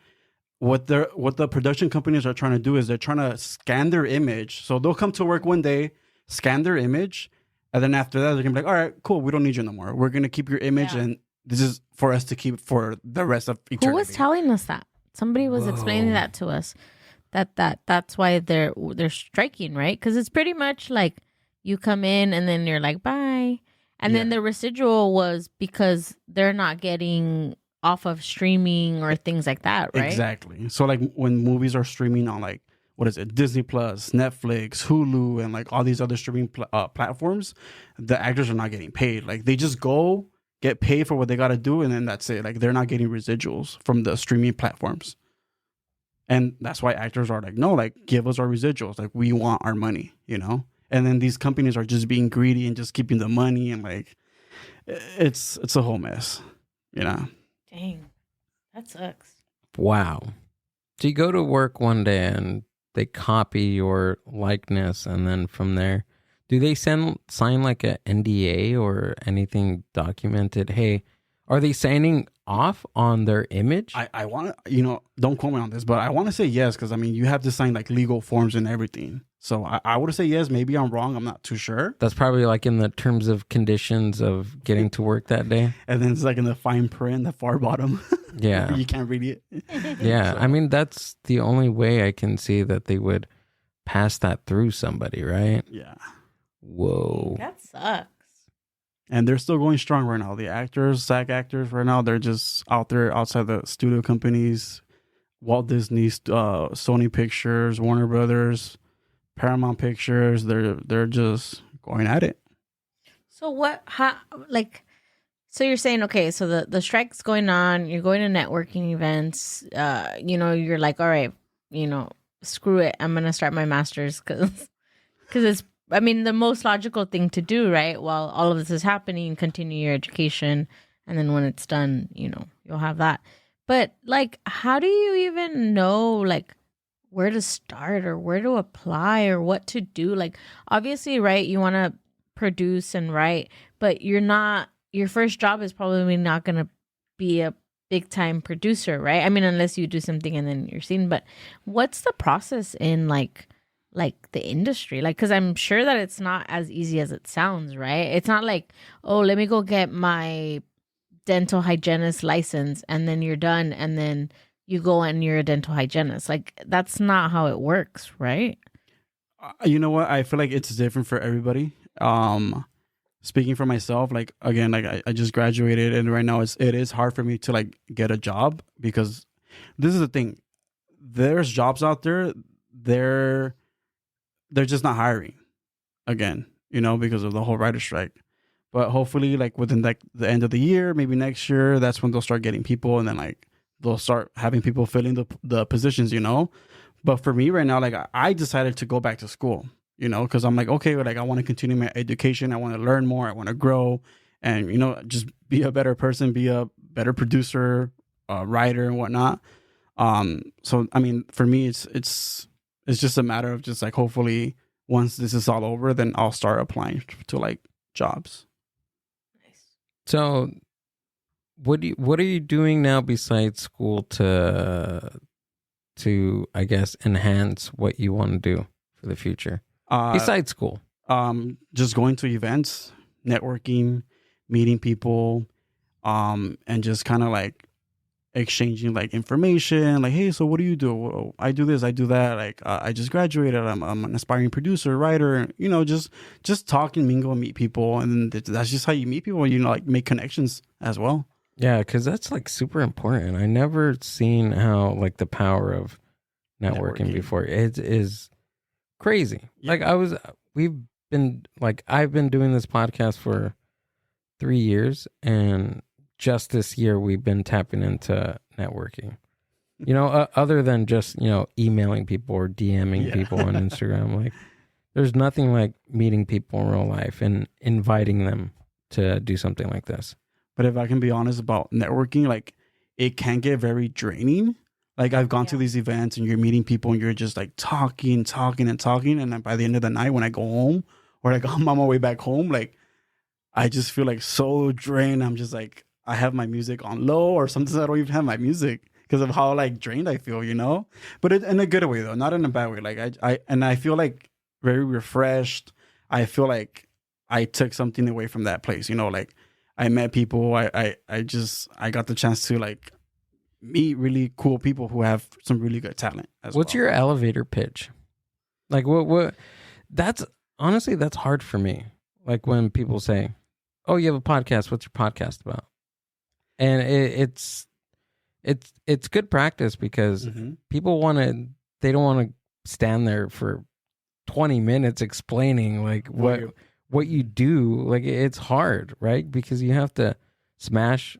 what the production companies are trying to do is they're trying to scan their image. So they'll come to work one day, scan their image, and then after that, they're going to be like, all right, cool, we don't need you no more. We're going to keep your image, and this is for us to keep for the rest of eternity. Who was telling us that? Somebody was explaining that to us. That's why they're striking, right? Because it's pretty much like you come in and then you're like, bye. And then the residual was because they're not getting off of streaming or things like that, right? Exactly. So like when movies are streaming on like, what is it, Disney Plus, Netflix, Hulu, and like all these other streaming platforms, the actors are not getting paid. Like they just go get paid for what they got to do, and then that's it. Like they're not getting residuals from the streaming platforms. And that's why actors are like, no, like give us our residuals. Like we want our money, you know? And then these companies are just being greedy and just keeping the money, and like it's a whole mess, you know. Dang, that sucks. Wow. So you go to work one day and they copy your likeness, and then from there, do they sign like a NDA or anything documented? Hey, are they signing off on their image? I want to, don't quote me on this, but I want to say yes, because I mean, you have to sign like legal forms and everything. So I would say yes. Maybe I'm wrong. I'm not too sure. That's probably like in the terms of conditions of getting to work that day. And then it's like in the fine print, the far bottom. Yeah. You can't read it. Yeah. So. I mean, that's the only way I can see that they would pass that through somebody, right? Yeah. Whoa. That sucks. And they're still going strong right now. The actors, SAG actors right now, they're just out there outside the studio companies, Walt Disney, Sony Pictures, Warner Brothers, Paramount Pictures. They're just going at it. So so you're saying, okay, so the strike's going on, you're going to networking events, you're like, all right, screw it, I'm going to start my master's because it's, I mean, the most logical thing to do, right? While all of this is happening, continue your education. And then when it's done, you'll have that. But like, how do you even know like where to start or where to apply or what to do? Like, obviously, right, you want to produce and write, but your first job is probably not going to be a big time producer, right? I mean, unless you do something and then you're seen. But what's the process in like the industry? Like, because I'm sure that it's not as easy as it sounds, right? It's not like, oh, let me go get my dental hygienist license and then you're done and then you go and you're a dental hygienist. Like, that's not how it works, right? You know what? I feel like it's different for everybody. Speaking for myself, like, again, like I just graduated, and right now it is hard for me to like get a job, because this is the thing. There's jobs out there. They're just not hiring again, because of the whole writer strike. But hopefully, like within like the end of the year, maybe next year, that's when they'll start getting people, and then like they'll start having people filling the positions, But for me right now, like I decided to go back to school, because I'm like, okay, like I want to continue my education. I want to learn more. I want to grow. and, you know, just be a better person, be a better producer, writer and whatnot. So, I mean, for me, it's just a matter of just like, hopefully once this is all over, then I'll start applying to like jobs. So what are you doing now besides school to I guess enhance what you want to do for the future? Besides school? Just going to events, networking, meeting people, and just kind of like exchanging like information, like, hey, so what do you do? Well, I do this, I do that. Like, I just graduated. I'm an aspiring producer, writer. You know, just talk and mingle and meet people, and that's just how you meet people. You know, like make connections as well. Yeah, because that's like super important. I never seen how like the power of networking before. It is crazy. Yeah. Like I've been doing this podcast for 3 years, and just this year we've been tapping into networking. You know, other than just, you know, emailing people or DMing people on Instagram. Like, there's nothing like meeting people in real life and inviting them to do something like this. But if I can be honest about networking, like, it can get very draining. Like, I've gone to these events and you're meeting people and you're just like talking. And then by the end of the night, when I go home or like I'm on my way back home, like, I just feel like so drained. I'm just like, I have my music on low, or sometimes I don't even have my music because of how like drained I feel, you know? But in a good way though, not in a bad way. Like I feel like very refreshed. I feel like I took something away from that place, you know, like I met people. I got the chance to like meet really cool people who have some really good talent as What's your elevator pitch? Like what that's honestly, that's hard for me. Like when people say, oh, you have a podcast. What's your podcast about? And it's good practice because people they don't want to stand there for 20 minutes explaining like what you do. Like, it's hard, right? Because you have to smash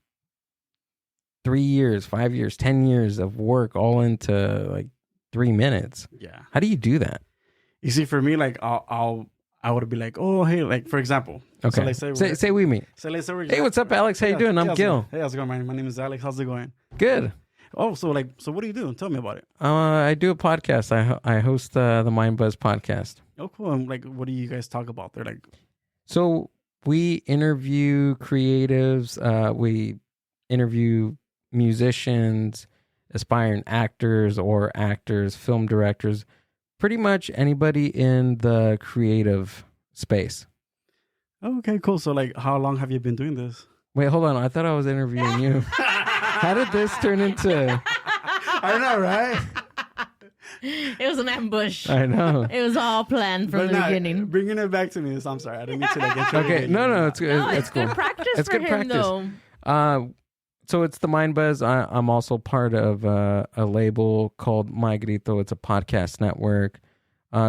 3 years, 5 years, 10 years of work all into like 3 minutes. Yeah. How do you do that? You see, for me, like I would be like, oh, hey, like, for example. Okay. So say we meet. So let's say we're hey, what's up, Alex? How you doing? I'm Gil. Hey, how's it going? My name is Alex. How's it going? Good. Oh, so what do you do? Tell me about it. I do a podcast. I host the Mind Buzz podcast. Oh, cool. And like, what do you guys talk about there? Like, so we interview creatives. We interview musicians, aspiring actors, film directors, pretty much anybody in the creative space. Okay, cool. So like, how long have you been doing this? Wait, hold on. I thought I was interviewing you. How did this turn into... I know, right? It was an ambush. I know. It was all planned from the beginning. Bringing it back to me. I'm sorry. I didn't mean to like get you. Okay, no, it's good. No, it's cool. good practice it's for good him, practice. though. So it's the Mind Buzz. I'm also part of a label called My Grito. It's a podcast network.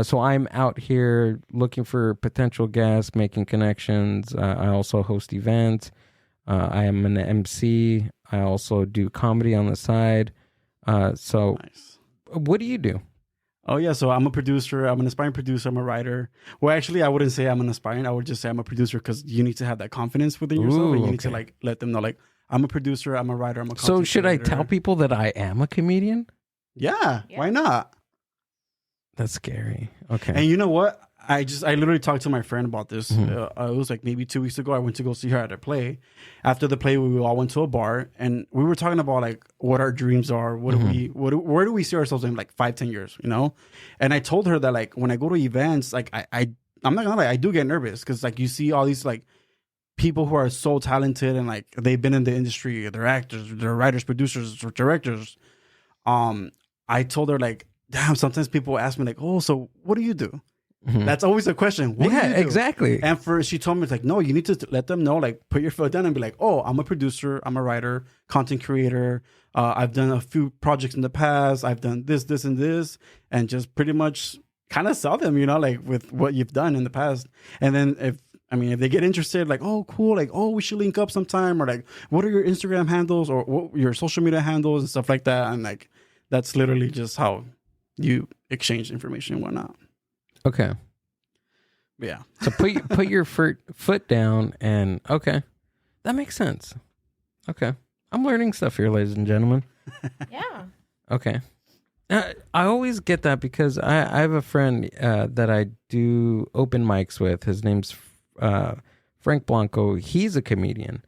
So I'm out here looking for potential guests, making connections. I also host events. I am an MC. I also do comedy on the side. So nice. What do you do? Oh, yeah. So I'm a producer. I'm an aspiring producer. I'm a writer. Well, actually, I wouldn't say I'm an aspiring. I would just say I'm a producer because you need to have that confidence within yourself. And you need to like let them know, like, I'm a producer. I'm a writer. I'm a content So should creator. I tell people that I am a comedian? Yeah. Why not? That's scary. Okay. And you know what? I literally talked to my friend about this. It was like maybe 2 weeks ago. I went to go see her at a play. After the play, we all went to a bar and we were talking about like what our dreams are. Where do we see ourselves in like 5-10 years, you know? And I told her that like when I go to events, like I'm not gonna lie, I do get nervous because like you see all these like people who are so talented and like they've been in the industry, they're actors, they're writers, producers, or directors. I told her like, damn, sometimes people ask me like, oh, so what do you do? That's always a question. What do you do? Exactly. And she told me, it's like, no, you need to let them know, like, put your foot down and be like, oh, I'm a producer, I'm a writer, content creator. I've done a few projects in the past. I've done this, and this, and just pretty much kind of sell them, you know, like with what you've done in the past. And then if they get interested, like, oh, cool, like, oh, we should link up sometime, or like, what are your Instagram handles or what your social media handles and stuff like that. And like, that's literally just how you exchange information and whatnot. Okay. Yeah. So put your foot down and okay. That makes sense. Okay. I'm learning stuff here, ladies and gentlemen. Yeah. Okay. I always get that because I have a friend that I do open mics with. His name's Frank Blanco. He's a comedian.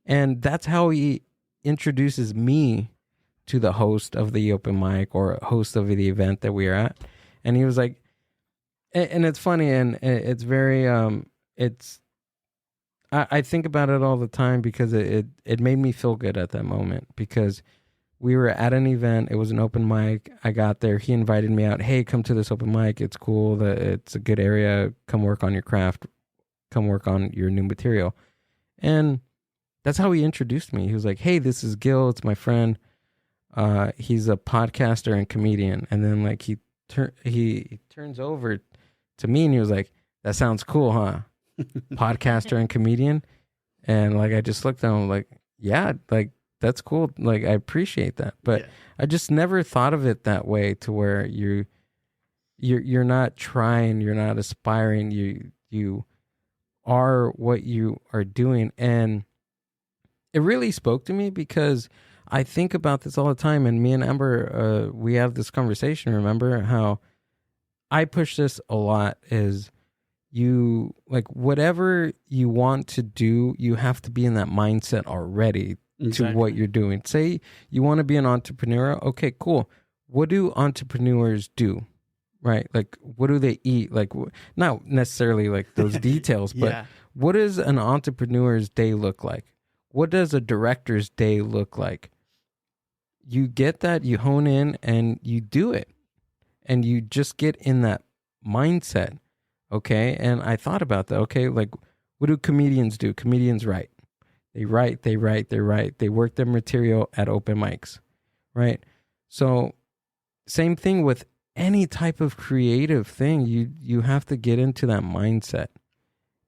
And that's how he introduces me to the host of the open mic or host of the event that we are at. And he was like, and it's funny and it's very, I think about it all the time because it made me feel good at that moment because we were at an event. It was an open mic. I got there. He invited me out. Hey, come to this open mic. It's cool. It's a good area. Come work on your craft. Come work on your new material. And that's how he introduced me. He was like, hey, this is Gil. It's my friend. He's a podcaster and comedian. And then like he turns over to me and he was like, that sounds cool, huh? Podcaster and comedian. And like I just looked at him like, yeah, like that's cool. Like I appreciate that. But I just never thought of it that way to where you're not trying, you're not aspiring, you are what you are doing. And it really spoke to me because I think about this all the time. And me and Amber, we have this conversation. Remember how I push this a lot is you like whatever you want to do, you have to be in that mindset already to what you're doing. Say you want to be an entrepreneur. Okay, cool. What do entrepreneurs do? Right? Like, what do they eat? Like, not necessarily like those details, but what does an entrepreneur's day look like? What does a director's day look like? You get that, you hone in and you do it. And you just get in that mindset. Okay. And I thought about that. Okay. Like, what do comedians do? Comedians write. They write. They work their material at open mics. Right. So same thing with any type of creative thing. You have to get into that mindset.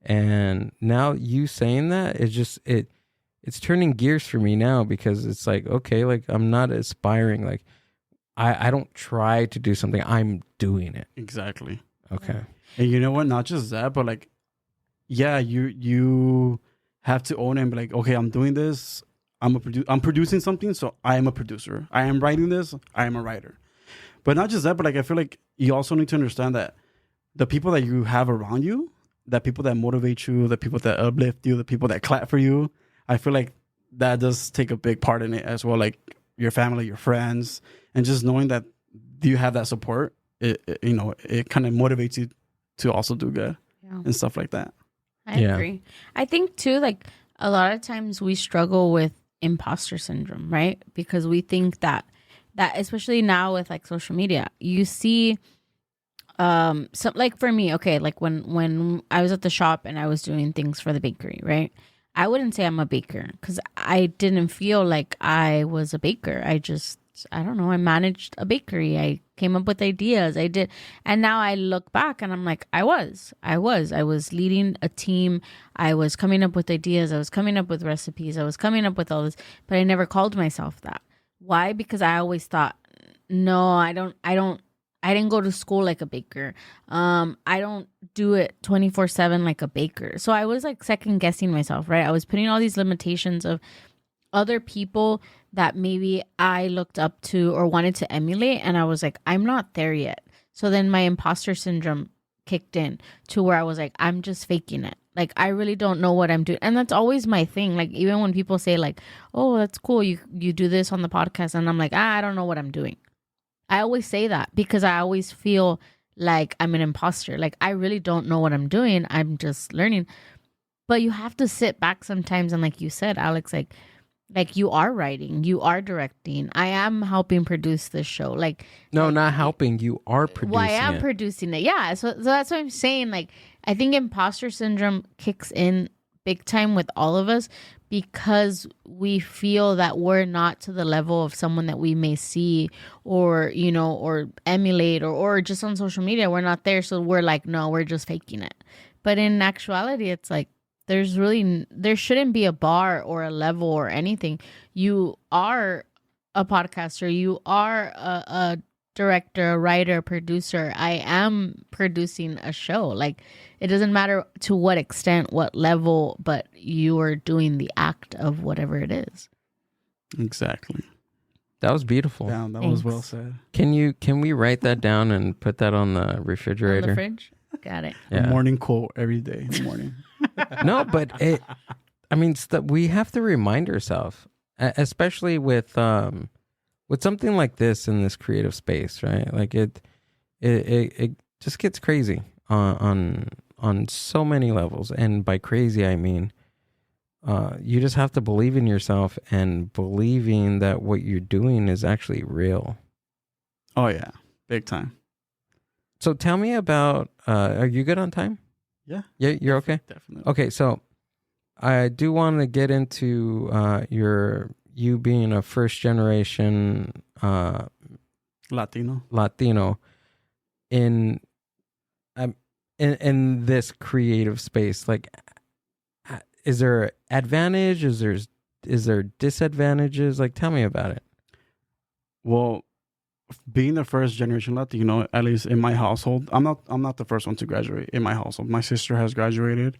And now you saying that, it's turning gears for me now because it's like, okay, like I'm not aspiring. Like I don't try to do something. I'm doing it. Exactly. Okay. And you know what? Not just that, but like, yeah, you have to own it and be like, okay, I'm doing this. I'm producing something. So I am a producer. I am writing this. I am a writer. But not just that, but like, I feel like you also need to understand that the people that you have around you, the people that motivate you, the people that uplift you, the people that clap for you, I feel like that does take a big part in it as well. Like your family, your friends, and just knowing that you have that support, it kind of motivates you to also do good and stuff like that. I agree. I think too, like a lot of times we struggle with imposter syndrome, right? Because we think that especially now with like social media, you see, so like for me, okay, like when I was at the shop and I was doing things for the bakery, right? I wouldn't say I'm a baker because I didn't feel like I was a baker. I don't know. I managed a bakery. I came up with ideas. I did. And now I look back and I'm like, I was leading a team. I was coming up with ideas. I was coming up with recipes. I was coming up with all this, but I never called myself that. Why? Because I always thought, no, I didn't go to school like a baker. I don't do it 24/7 like a baker. So I was like second guessing myself, right? I was putting all these limitations of other people that maybe I looked up to or wanted to emulate. And I was like, I'm not there yet. So then my imposter syndrome kicked in to where I was like, I'm just faking it. Like, I really don't know what I'm doing. And that's always my thing. Like, even when people say like, oh, that's cool. You do this on the podcast. And I'm like, I don't know what I'm doing. I always say that because I always feel like I'm an imposter. Like, I really don't know what I'm doing. I'm just learning. But you have to sit back sometimes. And like you said, Alex, like you are writing, you are directing. I am helping produce this show. Like, no, not helping. You are producing. Well, I am producing it. Yeah. So that's what I'm saying. Like, I think imposter syndrome kicks in big time with all of us because we feel that we're not to the level of someone that we may see or, or emulate or just on social media. We're not there. So we're like, no, we're just faking it. But in actuality, it's like, there shouldn't be a bar or a level or anything. You are a podcaster. You are a director, a writer, producer. I am producing a show. Like, it doesn't matter to what extent, what level, but you are doing the act of whatever it is. Exactly. That was beautiful. Yeah, that was well said. Can we write that down and put that on the refrigerator? On the fridge? Got it. Yeah. A morning quote every day in the morning. No, but we have to remind ourselves, especially with something like this in this creative space, right? Like it just gets crazy on so many levels, and by crazy I mean you just have to believe in yourself and believing that what you're doing is actually real. Oh yeah, big time. So tell me about. Are you good on time? Yeah. Yeah, you're okay. Definitely. Okay, so I do want to get into you being a first generation Latino in this creative space. Like, is there advantage? Is there disadvantages? Like, tell me about it. Well, being the first generation Latino, at least in my household, I'm not the first one to graduate in my household. My sister has graduated,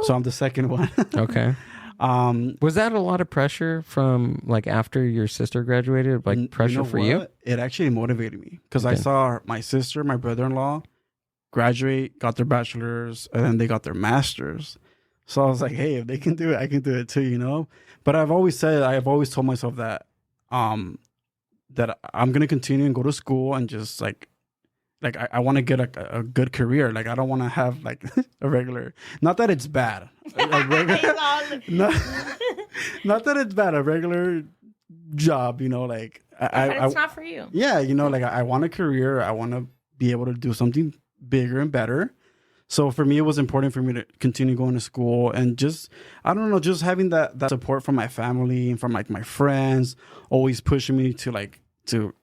so I'm the second one. Okay. Was that a lot of pressure from like after your sister graduated? Like pressure for you? It actually motivated me because I saw my sister, my brother-in-law, graduate, got their bachelors, and then they got their masters. So I was like, hey, if they can do it, I can do it too, you know? But I've always told myself that that I'm going to continue and go to school and just like I want to get a good career. Like, I don't want to have like a regular, not that it's bad. Like regular, not that it's bad, a regular job, you know, like it's not for you. Yeah. You know, like I want a career. I want to be able to do something bigger and better. So for me, it was important for me to continue going to school and just, I don't know, just having that support from my family and from like my friends, always pushing me to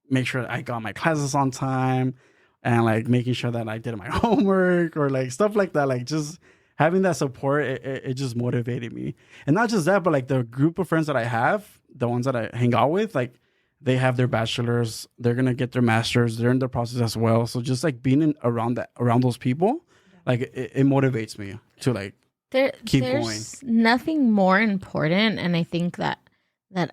make sure I got my classes on time and like making sure that I did my homework or like stuff like that. Like just having that support, it just motivated me. And not just that, but like the group of friends that I have, the ones that I hang out with, like they have their bachelors, they're going to get their masters, they're in the process as well. So just like being around those people, like it motivates me to like keep going. There's nothing more important, and I think that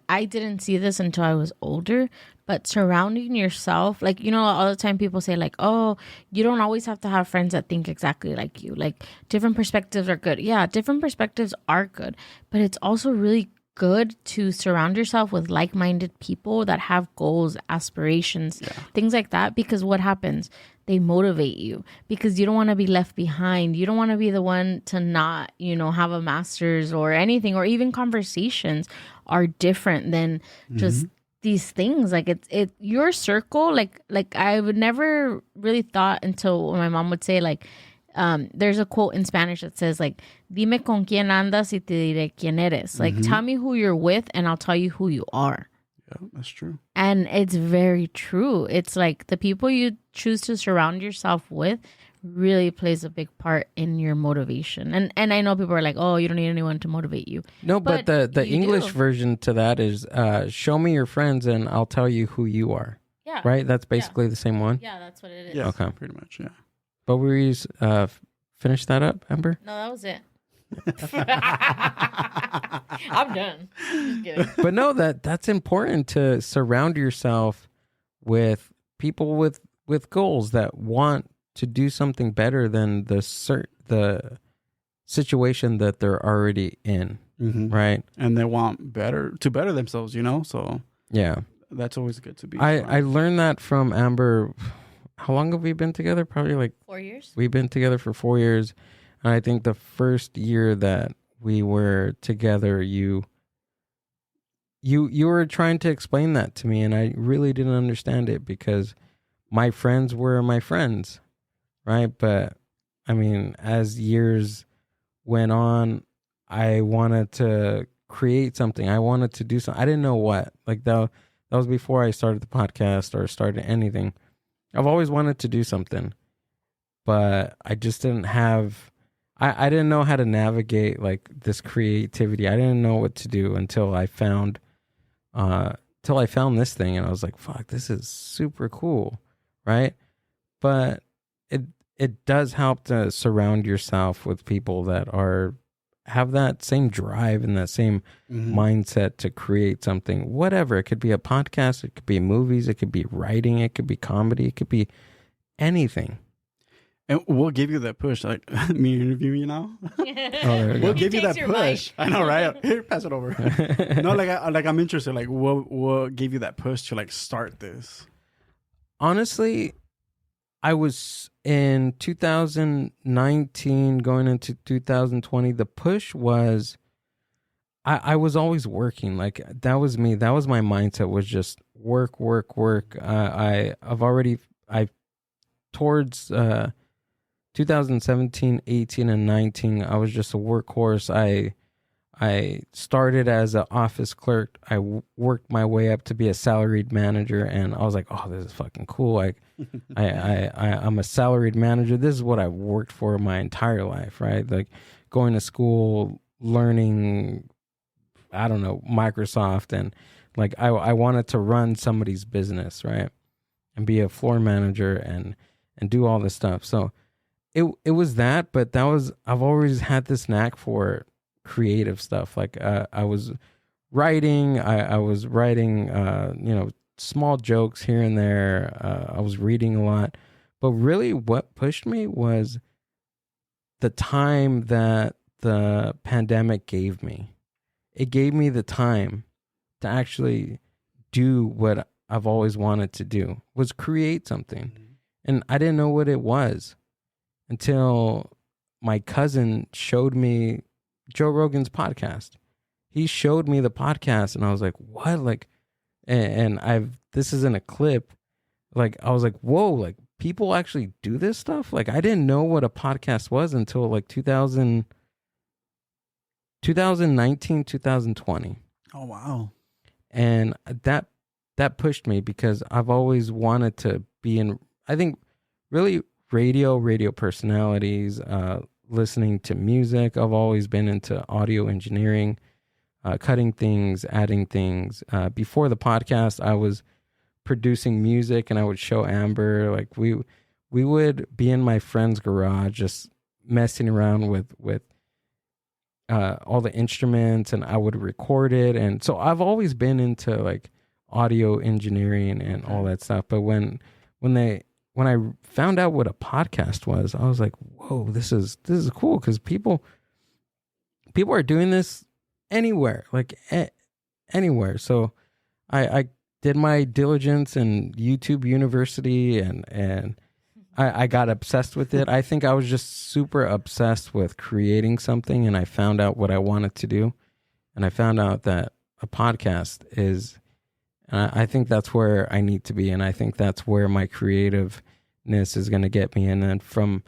I didn't see this until I was older, but surrounding yourself, like, you know, all the time people say like, oh, you don't always have to have friends that think exactly like you. Like, different perspectives are good. Yeah, different perspectives are good, but it's also really good to surround yourself with like-minded people that have goals, aspirations, things like that, because what happens? They motivate you because you don't want to be left behind. You don't want to be the one to not, you know, have a master's or anything, or even conversations are different than just these things. Like it your circle, like I would never really thought until my mom would say like, there's a quote in Spanish that says like, dime con quién andas y te diré quién eres. Like, tell me who you're with and I'll tell you who you are. Yeah, that's true. And it's very true. It's like the people you choose to surround yourself with really plays a big part in your motivation. And I know people are like, oh, you don't need anyone to motivate you. No, but the English version to that is show me your friends and I'll tell you who you are. Yeah. Right? That's basically the same one? Yeah, that's what it is. Yeah, okay. Pretty much, yeah. But we finish that up, Amber? No, that was it. I'm done. Just kidding. But no, that's important to surround yourself with people with goals that want to do something better than the situation that they're already in, right? And they want to better themselves, you know? So yeah, that's always good to be. I learned that from Amber. How long have we been together? Probably like 4 years. We've been together for 4 years. And I think the first year that we were together, you were trying to explain that to me, and I really didn't understand it because my friends were my friends, right? But I mean, as years went on, I wanted to create something. I wanted to do something. I didn't know what. Like that was before I started the podcast or started anything. I've always wanted to do something, but I just didn't have. I didn't know how to navigate like this creativity. I didn't know what to do until I found till I found this thing, and I was like, fuck, this is super cool, right? But it does help to surround yourself with people that have that same drive and that same mindset to create something, whatever. It could be a podcast, it could be movies, it could be writing, it could be comedy, it could be anything. And we'll give you that push, like me interviewing you now. We'll give you that push. I know, right? Here, pass it over. No, I'm interested. Like, what gave you that push to like start this? Honestly, I was in 2019 going into 2020. The push was, I was always working. Like, that was me. That was my mindset, was just work. Towards 2017, 18, and 19, I was just a workhorse. I started as an office clerk. I worked my way up to be a salaried manager, and I was like, oh, this is fucking cool. I'm a salaried manager. This is what I worked for my entire life, right? Like going to school, learning, I don't know, Microsoft, and like I wanted to run somebody's business, right? And be a floor manager and do all this stuff. So it was that, but I've always had this knack for creative stuff. Like I was writing, small jokes here and there. I was reading a lot, but really what pushed me was the time that the pandemic gave me. It gave me the time to actually do what I've always wanted to do, was create something. And I didn't know what it was until my cousin showed me Joe Rogan's podcast. He showed me the podcast, and I was like, what? Like, and this isn't a clip. Like, I was like, whoa, like people actually do this stuff? Like, I didn't know what a podcast was until like 2019, 2020. Oh, wow. And that pushed me because I've always wanted to be in, I think, really radio personalities, listening to music. I've always been into audio engineering, cutting things, adding things. Before the podcast, I was producing music, and I would show Amber. Like we would be in my friend's garage just messing around with all the instruments, and I would record it. And so I've always been into like audio engineering and all that stuff. But when I found out what a podcast was, I was like, whoa, this is cool, because people are doing this anywhere, like anywhere. So I did my diligence in YouTube University, and I got obsessed with it. I think I was just super obsessed with creating something, and I found out what I wanted to do. And I found out that a podcast is, I think that's where I need to be. And I think that's where my creativeness is going to get me. And then from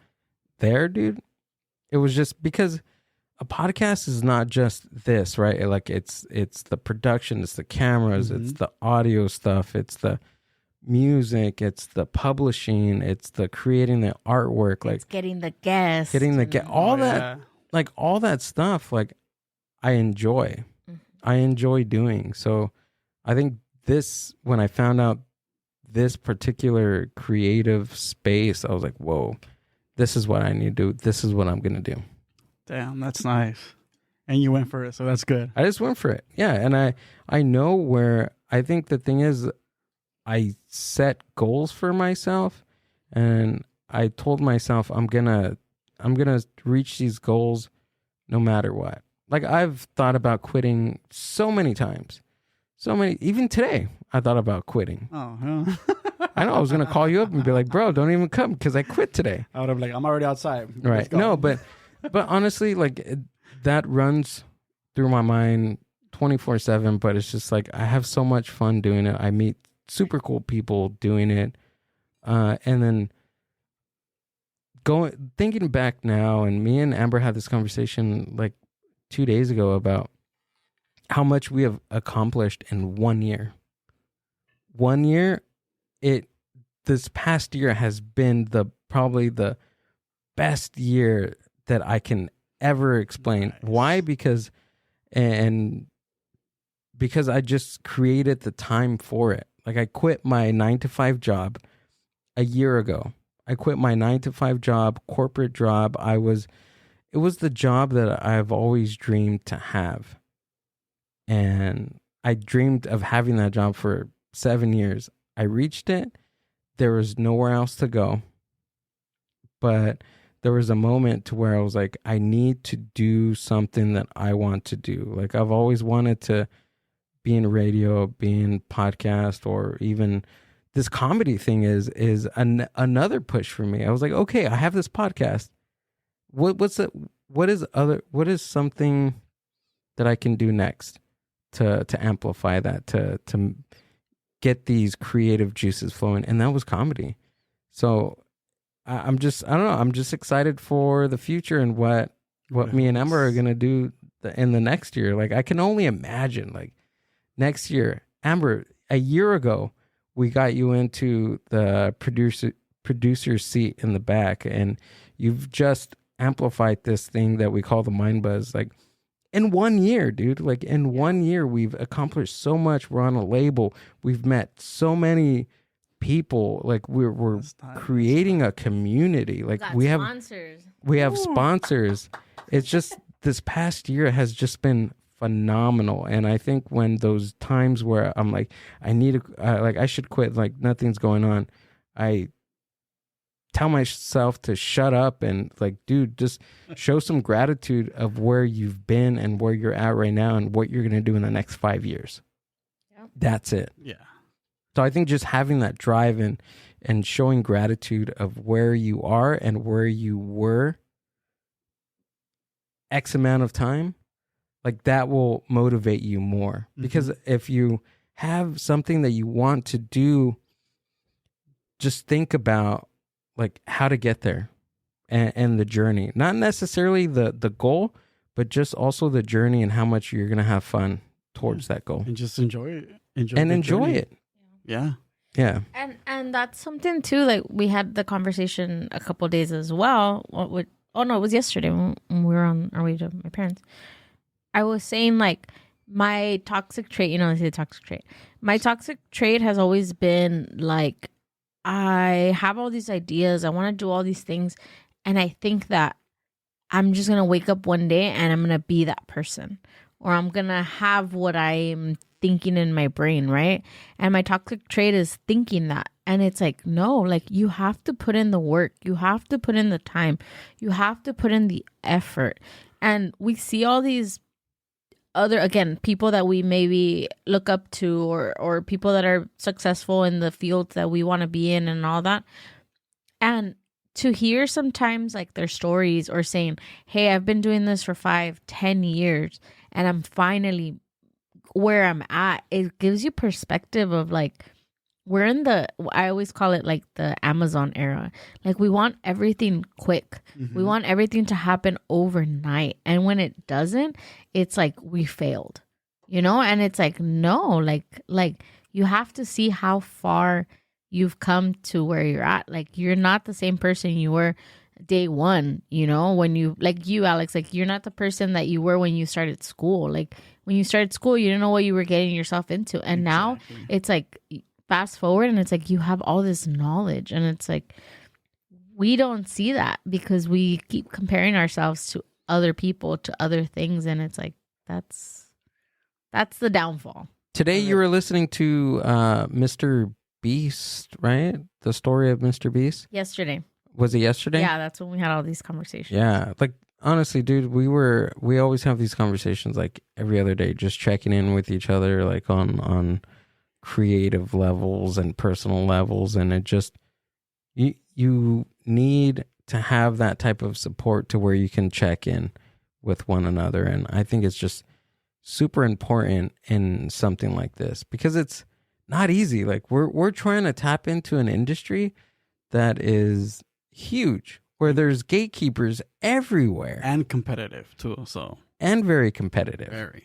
there, dude, it was just because a podcast is not just this, right? Like it's the production, it's the cameras, it's the audio stuff, it's the music, it's the publishing, it's the creating the artwork, like it's getting the guests, all that, like all that stuff. Like I enjoy doing. So I think when I found out this particular creative space, I was like, whoa, this is what I need to do. This is what I'm going to do. Damn, that's nice. And you went for it, so that's good. I just went for it. Yeah. And I know where, I think the thing is, I set goals for myself, and I told myself I'm gonna reach these goals no matter what. Like I've thought about quitting so many times. Even today, I thought about quitting. Oh, huh? I know. I was going to call you up and be like, bro, don't even come, because I quit today. I would have been like, I'm already outside. Right. No, but honestly, like that runs through my mind 24/7, but it's just like, I have so much fun doing it. I meet super cool people doing it. And then thinking back now, and me and Amber had this conversation like 2 days ago about how much we have accomplished in 1 year. 1 year, this past year has been probably the best year that I can ever explain. Nice. Why? Because, and because I just created the time for it. Like I quit my 9-to-5 job a year ago. I quit my 9-to-5 job, corporate job. It was the job that I've always dreamed to have. And I dreamed of having that job for 7 years. I reached it. There was nowhere else to go. But there was a moment to where I was like, I need to do something that I want to do. Like I've always wanted to be in radio, be in podcast, or even this comedy thing is another push for me. I was like, okay, I have this podcast. What is something that I can do next to amplify that, to get these creative juices flowing? And that was comedy. So I don't know. I'm just excited for the future and what me and Emma are going to do in the next year. Like I can only imagine, like next year, Amber, a year ago, we got you into the producer seat in the back, and you've just amplified this thing that we call the Mind Buzz. Like in 1 year, dude, like in 1 year, we've accomplished so much. We're on a label. We've met so many people. Like we're creating a community. Like we have sponsors. We have sponsors. It's just this past year has just been phenomenal. And I think when those times where I'm like, I should quit, like nothing's going on, I tell myself to shut up and like, dude, just show some gratitude of where you've been and where you're at right now and what you're going to do in the next 5 years. Yeah. That's it. Yeah. So I think just having that drive and showing gratitude of where you are and where you were X amount of time, like that will motivate you more. Because if you have something that you want to do, just think about like how to get there and the journey. Not necessarily the goal, but just also the journey and how much you're going to have fun towards that goal. And just enjoy it. Enjoy it. Yeah. Yeah. And that's something too, like we had the conversation a couple of days as well. It was yesterday when we were on our way to my parents. I was saying like my toxic trait, I say toxic trait. My toxic trait has always been like, I have all these ideas. I want to do all these things. And I think that I'm just going to wake up one day and I'm going to be that person. Or I'm going to have what I'm thinking in my brain, right? And my toxic trait is thinking that. And it's like, no, like you have to put in the work. You have to put in the time. You have to put in the effort. And we see all these other, again, people that we maybe look up to or people that are successful in the fields that we want to be in and all that. And to hear sometimes like their stories or saying, hey, I've been doing this for 5-10 years and I'm finally where I'm at, it gives you perspective of like, we're in I always call it like the Amazon era. Like we want everything quick. We want everything to happen overnight. And when it doesn't, it's like we failed, and it's like, no, like you have to see how far you've come to where you're at. Like you're not the same person you were day one, when you, like you, Alex, like you're not the person that you were when you started school. Like when you started school, you didn't know what you were getting yourself into. And now it's like, fast forward and it's like you have all this knowledge and it's like we don't see that because we keep comparing ourselves to other people, to other things, and it's like that's the downfall. Today you were listening to Mr. Beast, right? The story of Mr. Beast? Yesterday. Was it yesterday? Yeah, that's when we had all these conversations. Yeah. Like honestly, dude, we always have these conversations like every other day, just checking in with each other like on creative levels and personal levels, and it just you need to have that type of support to where you can check in with one another. And I think it's just super important in something like this because it's not easy. Like we're trying to tap into an industry that is huge, where there's gatekeepers everywhere and competitive too. And very competitive. Very.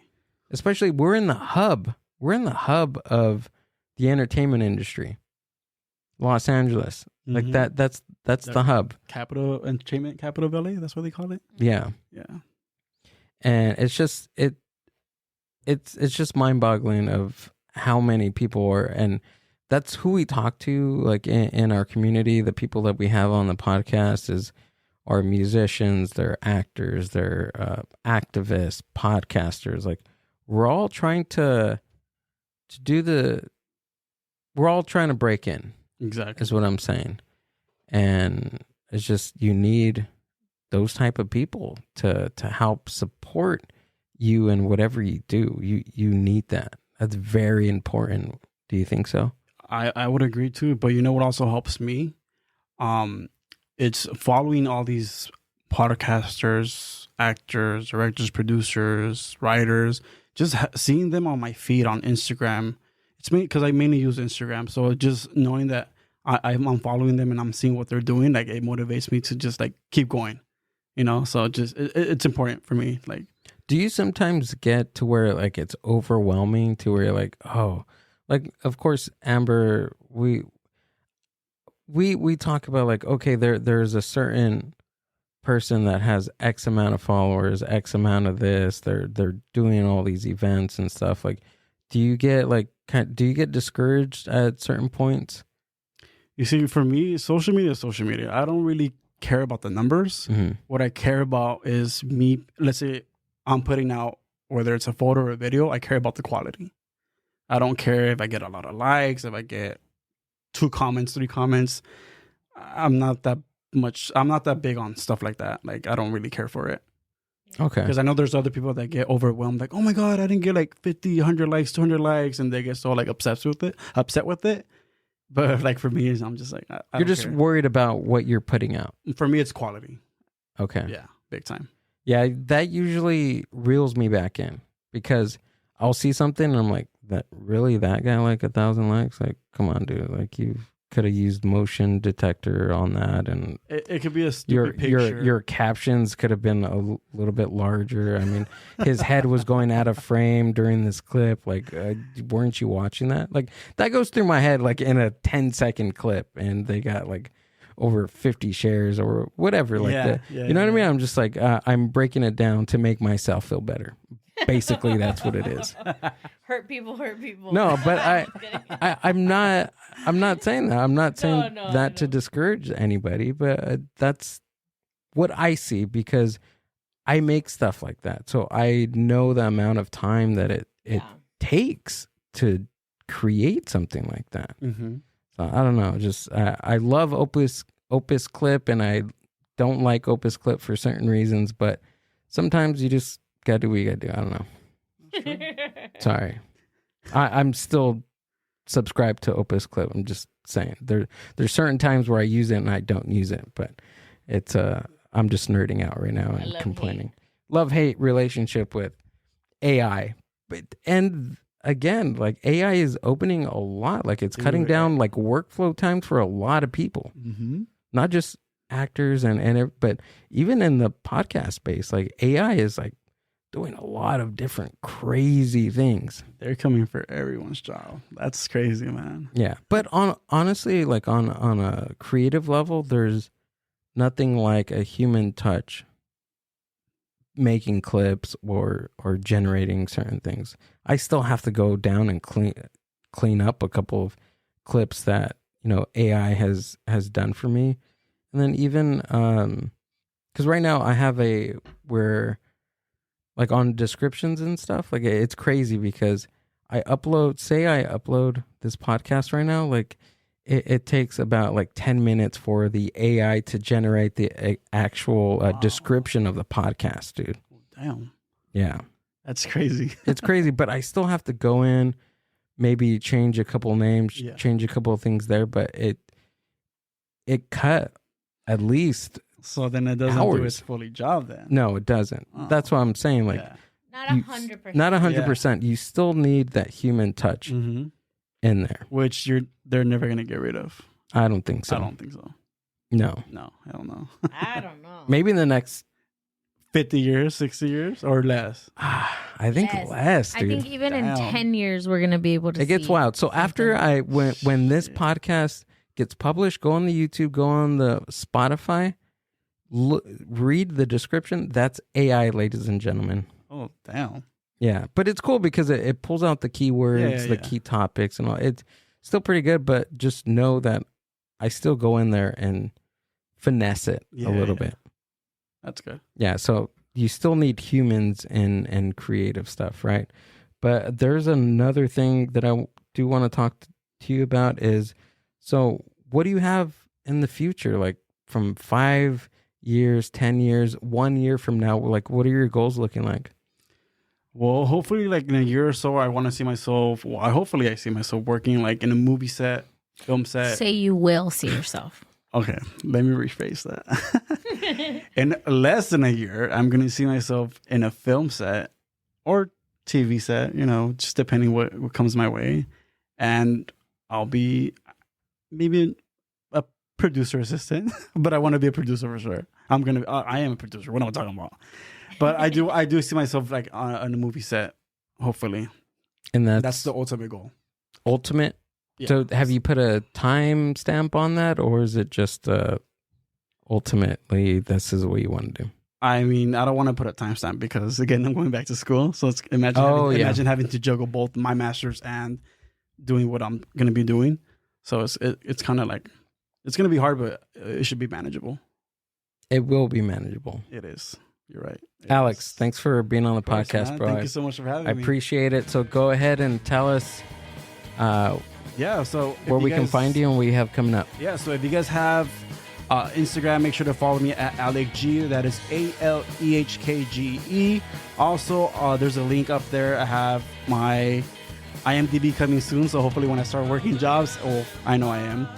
Especially we're in the hub of the entertainment industry. Los Angeles. Like that's the hub. Entertainment capital of LA, that's what they call it. Yeah. Yeah. And it's just it's just mind-boggling of how many people are, and that's who we talk to, like in our community. The people that we have on the podcast are musicians, they're actors, they're activists, podcasters. Like we're all trying to we're all trying to break in. Exactly. Is what I'm saying. And it's just, you need those type of people to help support you in whatever you do. You need that. That's very important. Do you think so? I would agree too, but you know what also helps me? It's following all these podcasters, actors, directors, producers, writers, just seeing them on my feed on Instagram. It's me because I mainly use Instagram. So just knowing that I'm following them and I'm seeing what they're doing, like it motivates me to just like keep going, you know? So just, it's important for me. Like, do you sometimes get to where like it's overwhelming to where you're like, oh, like, of course, Amber, we talk about like, okay, there's a certain person that has X amount of followers, X amount of this, they're doing all these events and stuff. Like, do you get discouraged at certain points? You see, for me, social media is social media. I don't really care about the numbers. Mm-hmm. What I care about is me. Let's say I'm putting out, whether it's a photo or a video, I care about the quality. I don't care if I get a lot of likes, if I get 2 comments, 3 comments. I'm not that big on stuff like that. Like, I don't really care for it. Okay. Because I know there's other people that get overwhelmed. Like, oh my God, I didn't get like 50, 100 likes, 200 likes. And they get so like upset with it. But like for me, I'm just like, I you're just care. Worried about what you're putting out. For me, it's quality. Okay. Yeah, big time. Yeah, that usually reels me back in because I'll see something and I'm like, that guy like 1,000 likes? Like, come on, dude. Like, you could have used motion detector on that, and it could be a stupid picture. Your captions could have been a little bit larger. I mean, his head was going out of frame during this clip. Like, weren't you watching that? Like, that goes through my head like in a 10-second clip, and they got like over 50 shares or whatever. Like you know what I mean? I'm just like, I'm breaking it down to make myself feel better. Basically, that's what it is. Hurt people. No, but I'm not saying that. I'm not saying that to discourage anybody, but that's what I see because I make stuff like that. So I know the amount of time that it takes to create something like that. Mm-hmm. So I don't know. Just I love Opus Clip, and I don't like Opus Clip for certain reasons, but sometimes you just gotta do what you gotta do. I don't know. Sorry. I'm still subscribed to Opus Clip. I'm just saying there's certain times where I use it and I don't use it, but it's I'm just nerding out right now and complaining. Love-hate relationship with AI. And again, like AI is opening a lot. Like it's cutting down like workflow times for a lot of people. Mm-hmm. Not just actors but even in the podcast space, like AI is like doing a lot of different crazy things. They're coming for everyone's job. That's crazy, man. Yeah. But honestly, like on a creative level, there's nothing like a human touch making clips or generating certain things. I still have to go down and clean up a couple of clips that, AI has done for me. And then even because right now I have where like on descriptions and stuff, like it's crazy because I upload this podcast right now, like it takes about like 10 minutes for the AI to generate the actual description of the podcast, dude. Damn. Yeah. That's crazy. It's crazy, but I still have to go in, maybe change a couple names, change a couple of things there, but it cut at least so then it doesn't do its fully job then. No, it doesn't. Oh. That's what I'm saying. Like not 100%. Not 100%. You still need that human touch in there. Which they're never gonna get rid of. I don't think so. I don't think so. No. No, hell no. I don't know. Maybe in the next 50 years, 60 years, or less? I think less, dude. I think even in 10 years, we're going to be able to It gets wild. So after when this podcast gets published, go on the YouTube, go on the Spotify, read the description. That's AI, ladies and gentlemen. Oh, damn. Yeah, but it's cool because it pulls out the keywords, the key topics, and all. It's still pretty good, but just know that I still go in there and finesse it a little bit. That's good. Yeah, so you still need humans and creative stuff, right? But there's another thing that I do want to talk to you about is, so what do you have in the future? Like from 5 years, 10 years, 1 year from now, like what are your goals looking like? Well, hopefully, like in a year or so, I want to see myself. Well, hopefully, I see myself working like in a movie set, film set. Say you will see yourself. Okay, let me rephrase that. In less than a year, I'm gonna see myself in a film set or TV set. You know, just depending what comes my way, and I'll be maybe a producer assistant. But I want to be a producer for sure. I am a producer. What am I talking about? But I do see myself like on a movie set, hopefully. And that's the ultimate goal. Ultimate? Yeah. So have you put a time stamp on that, or is it just ultimately this is what you want to do? I mean, I don't want to put a timestamp because, again, I'm going back to school. So imagine having to juggle both my master's and doing what I'm going to be doing. So it's kind of like, it's going to be hard, but it should be manageable. It will be manageable. It is. You're right. Alex, thanks for being on the podcast, man. bro. Thank you so much for having me. I appreciate it. So go ahead and tell us so where we can find you and what you have coming up. Yeah, so if you guys have Instagram, make sure to follow me at Alehkgee. That is Alehkgee. Also, there's a link up there. I have my IMDb coming soon, so hopefully when I start working jobs, I know I am.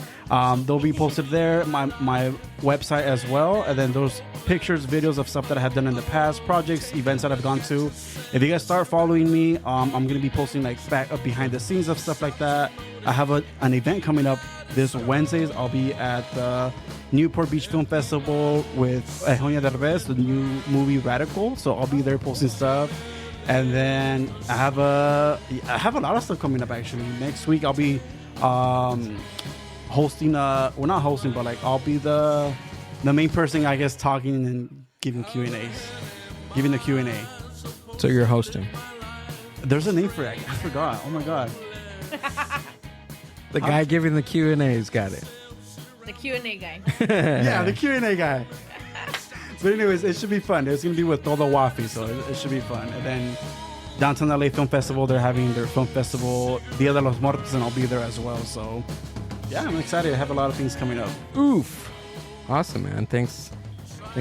They'll be posted there, my website as well, and then those pictures, videos of stuff that I have done in the past, projects, events that I've gone to. If you guys start following me, I'm going to be posting like back up behind the scenes of stuff like that. I have an event coming up this Wednesdays. I'll be at the Newport Beach Film Festival with Eugenio Derbez, the new movie Radical. So I'll be there posting stuff. And then I have a lot of stuff coming up actually. Next week I'll be hosting not hosting, but like I'll be the main person, I guess, talking and giving giving the Q&A. So you're hosting. There's a name for it. I forgot. Oh my god. The guy giving the Q&A's got it. The Q&A guy. Yeah, the Q&A guy. But anyways, it should be fun. It's going to be with Todo Wafi, so it should be fun. And then Downtown LA Film Festival, they're having their film festival, Dia de los Muertos, and I'll be there as well. So yeah, I'm excited. I have a lot of things coming up. Oof. Awesome, man. Thanks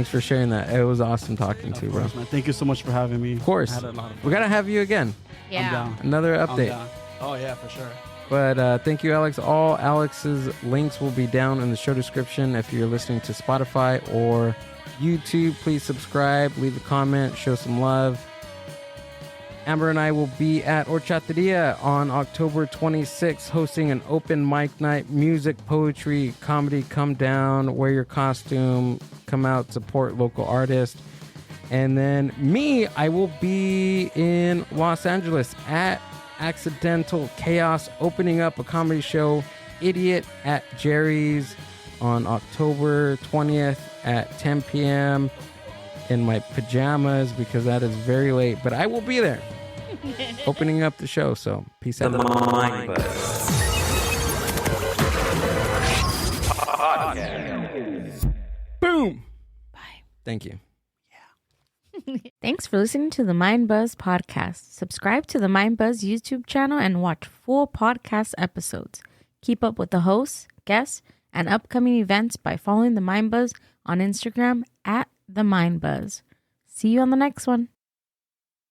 for sharing that. It was awesome talking to you, bro. Man. Thank you so much for having me. Of course. I had a lot of fun. We got to have you again. Yeah. I'm down. Another update. I'm down. Oh, yeah, for sure. But thank you, Alex. All Alex's links will be down in the show description. If you're listening to Spotify or YouTube, please subscribe, leave a comment, show some love. Amber and I will be at Horchateria on October 26th hosting an open mic night, music, poetry, comedy. Come down, wear your costume, come out, support local artists. And then me, I will be in Los Angeles at Accidental Chaos, opening up a comedy show, Idiot, at Jerry's on October 20th at 10 p.m. in my pajamas because that is very late, but I will be there opening up the show. So peace out. Boom. Bye. Thank you. Thanks for listening to the Mind Buzz podcast. Subscribe to the Mind Buzz YouTube channel and watch full podcast episodes. Keep up with the hosts, guests, and upcoming events by following the Mind Buzz on Instagram at the Mind Buzz. See you on the next one.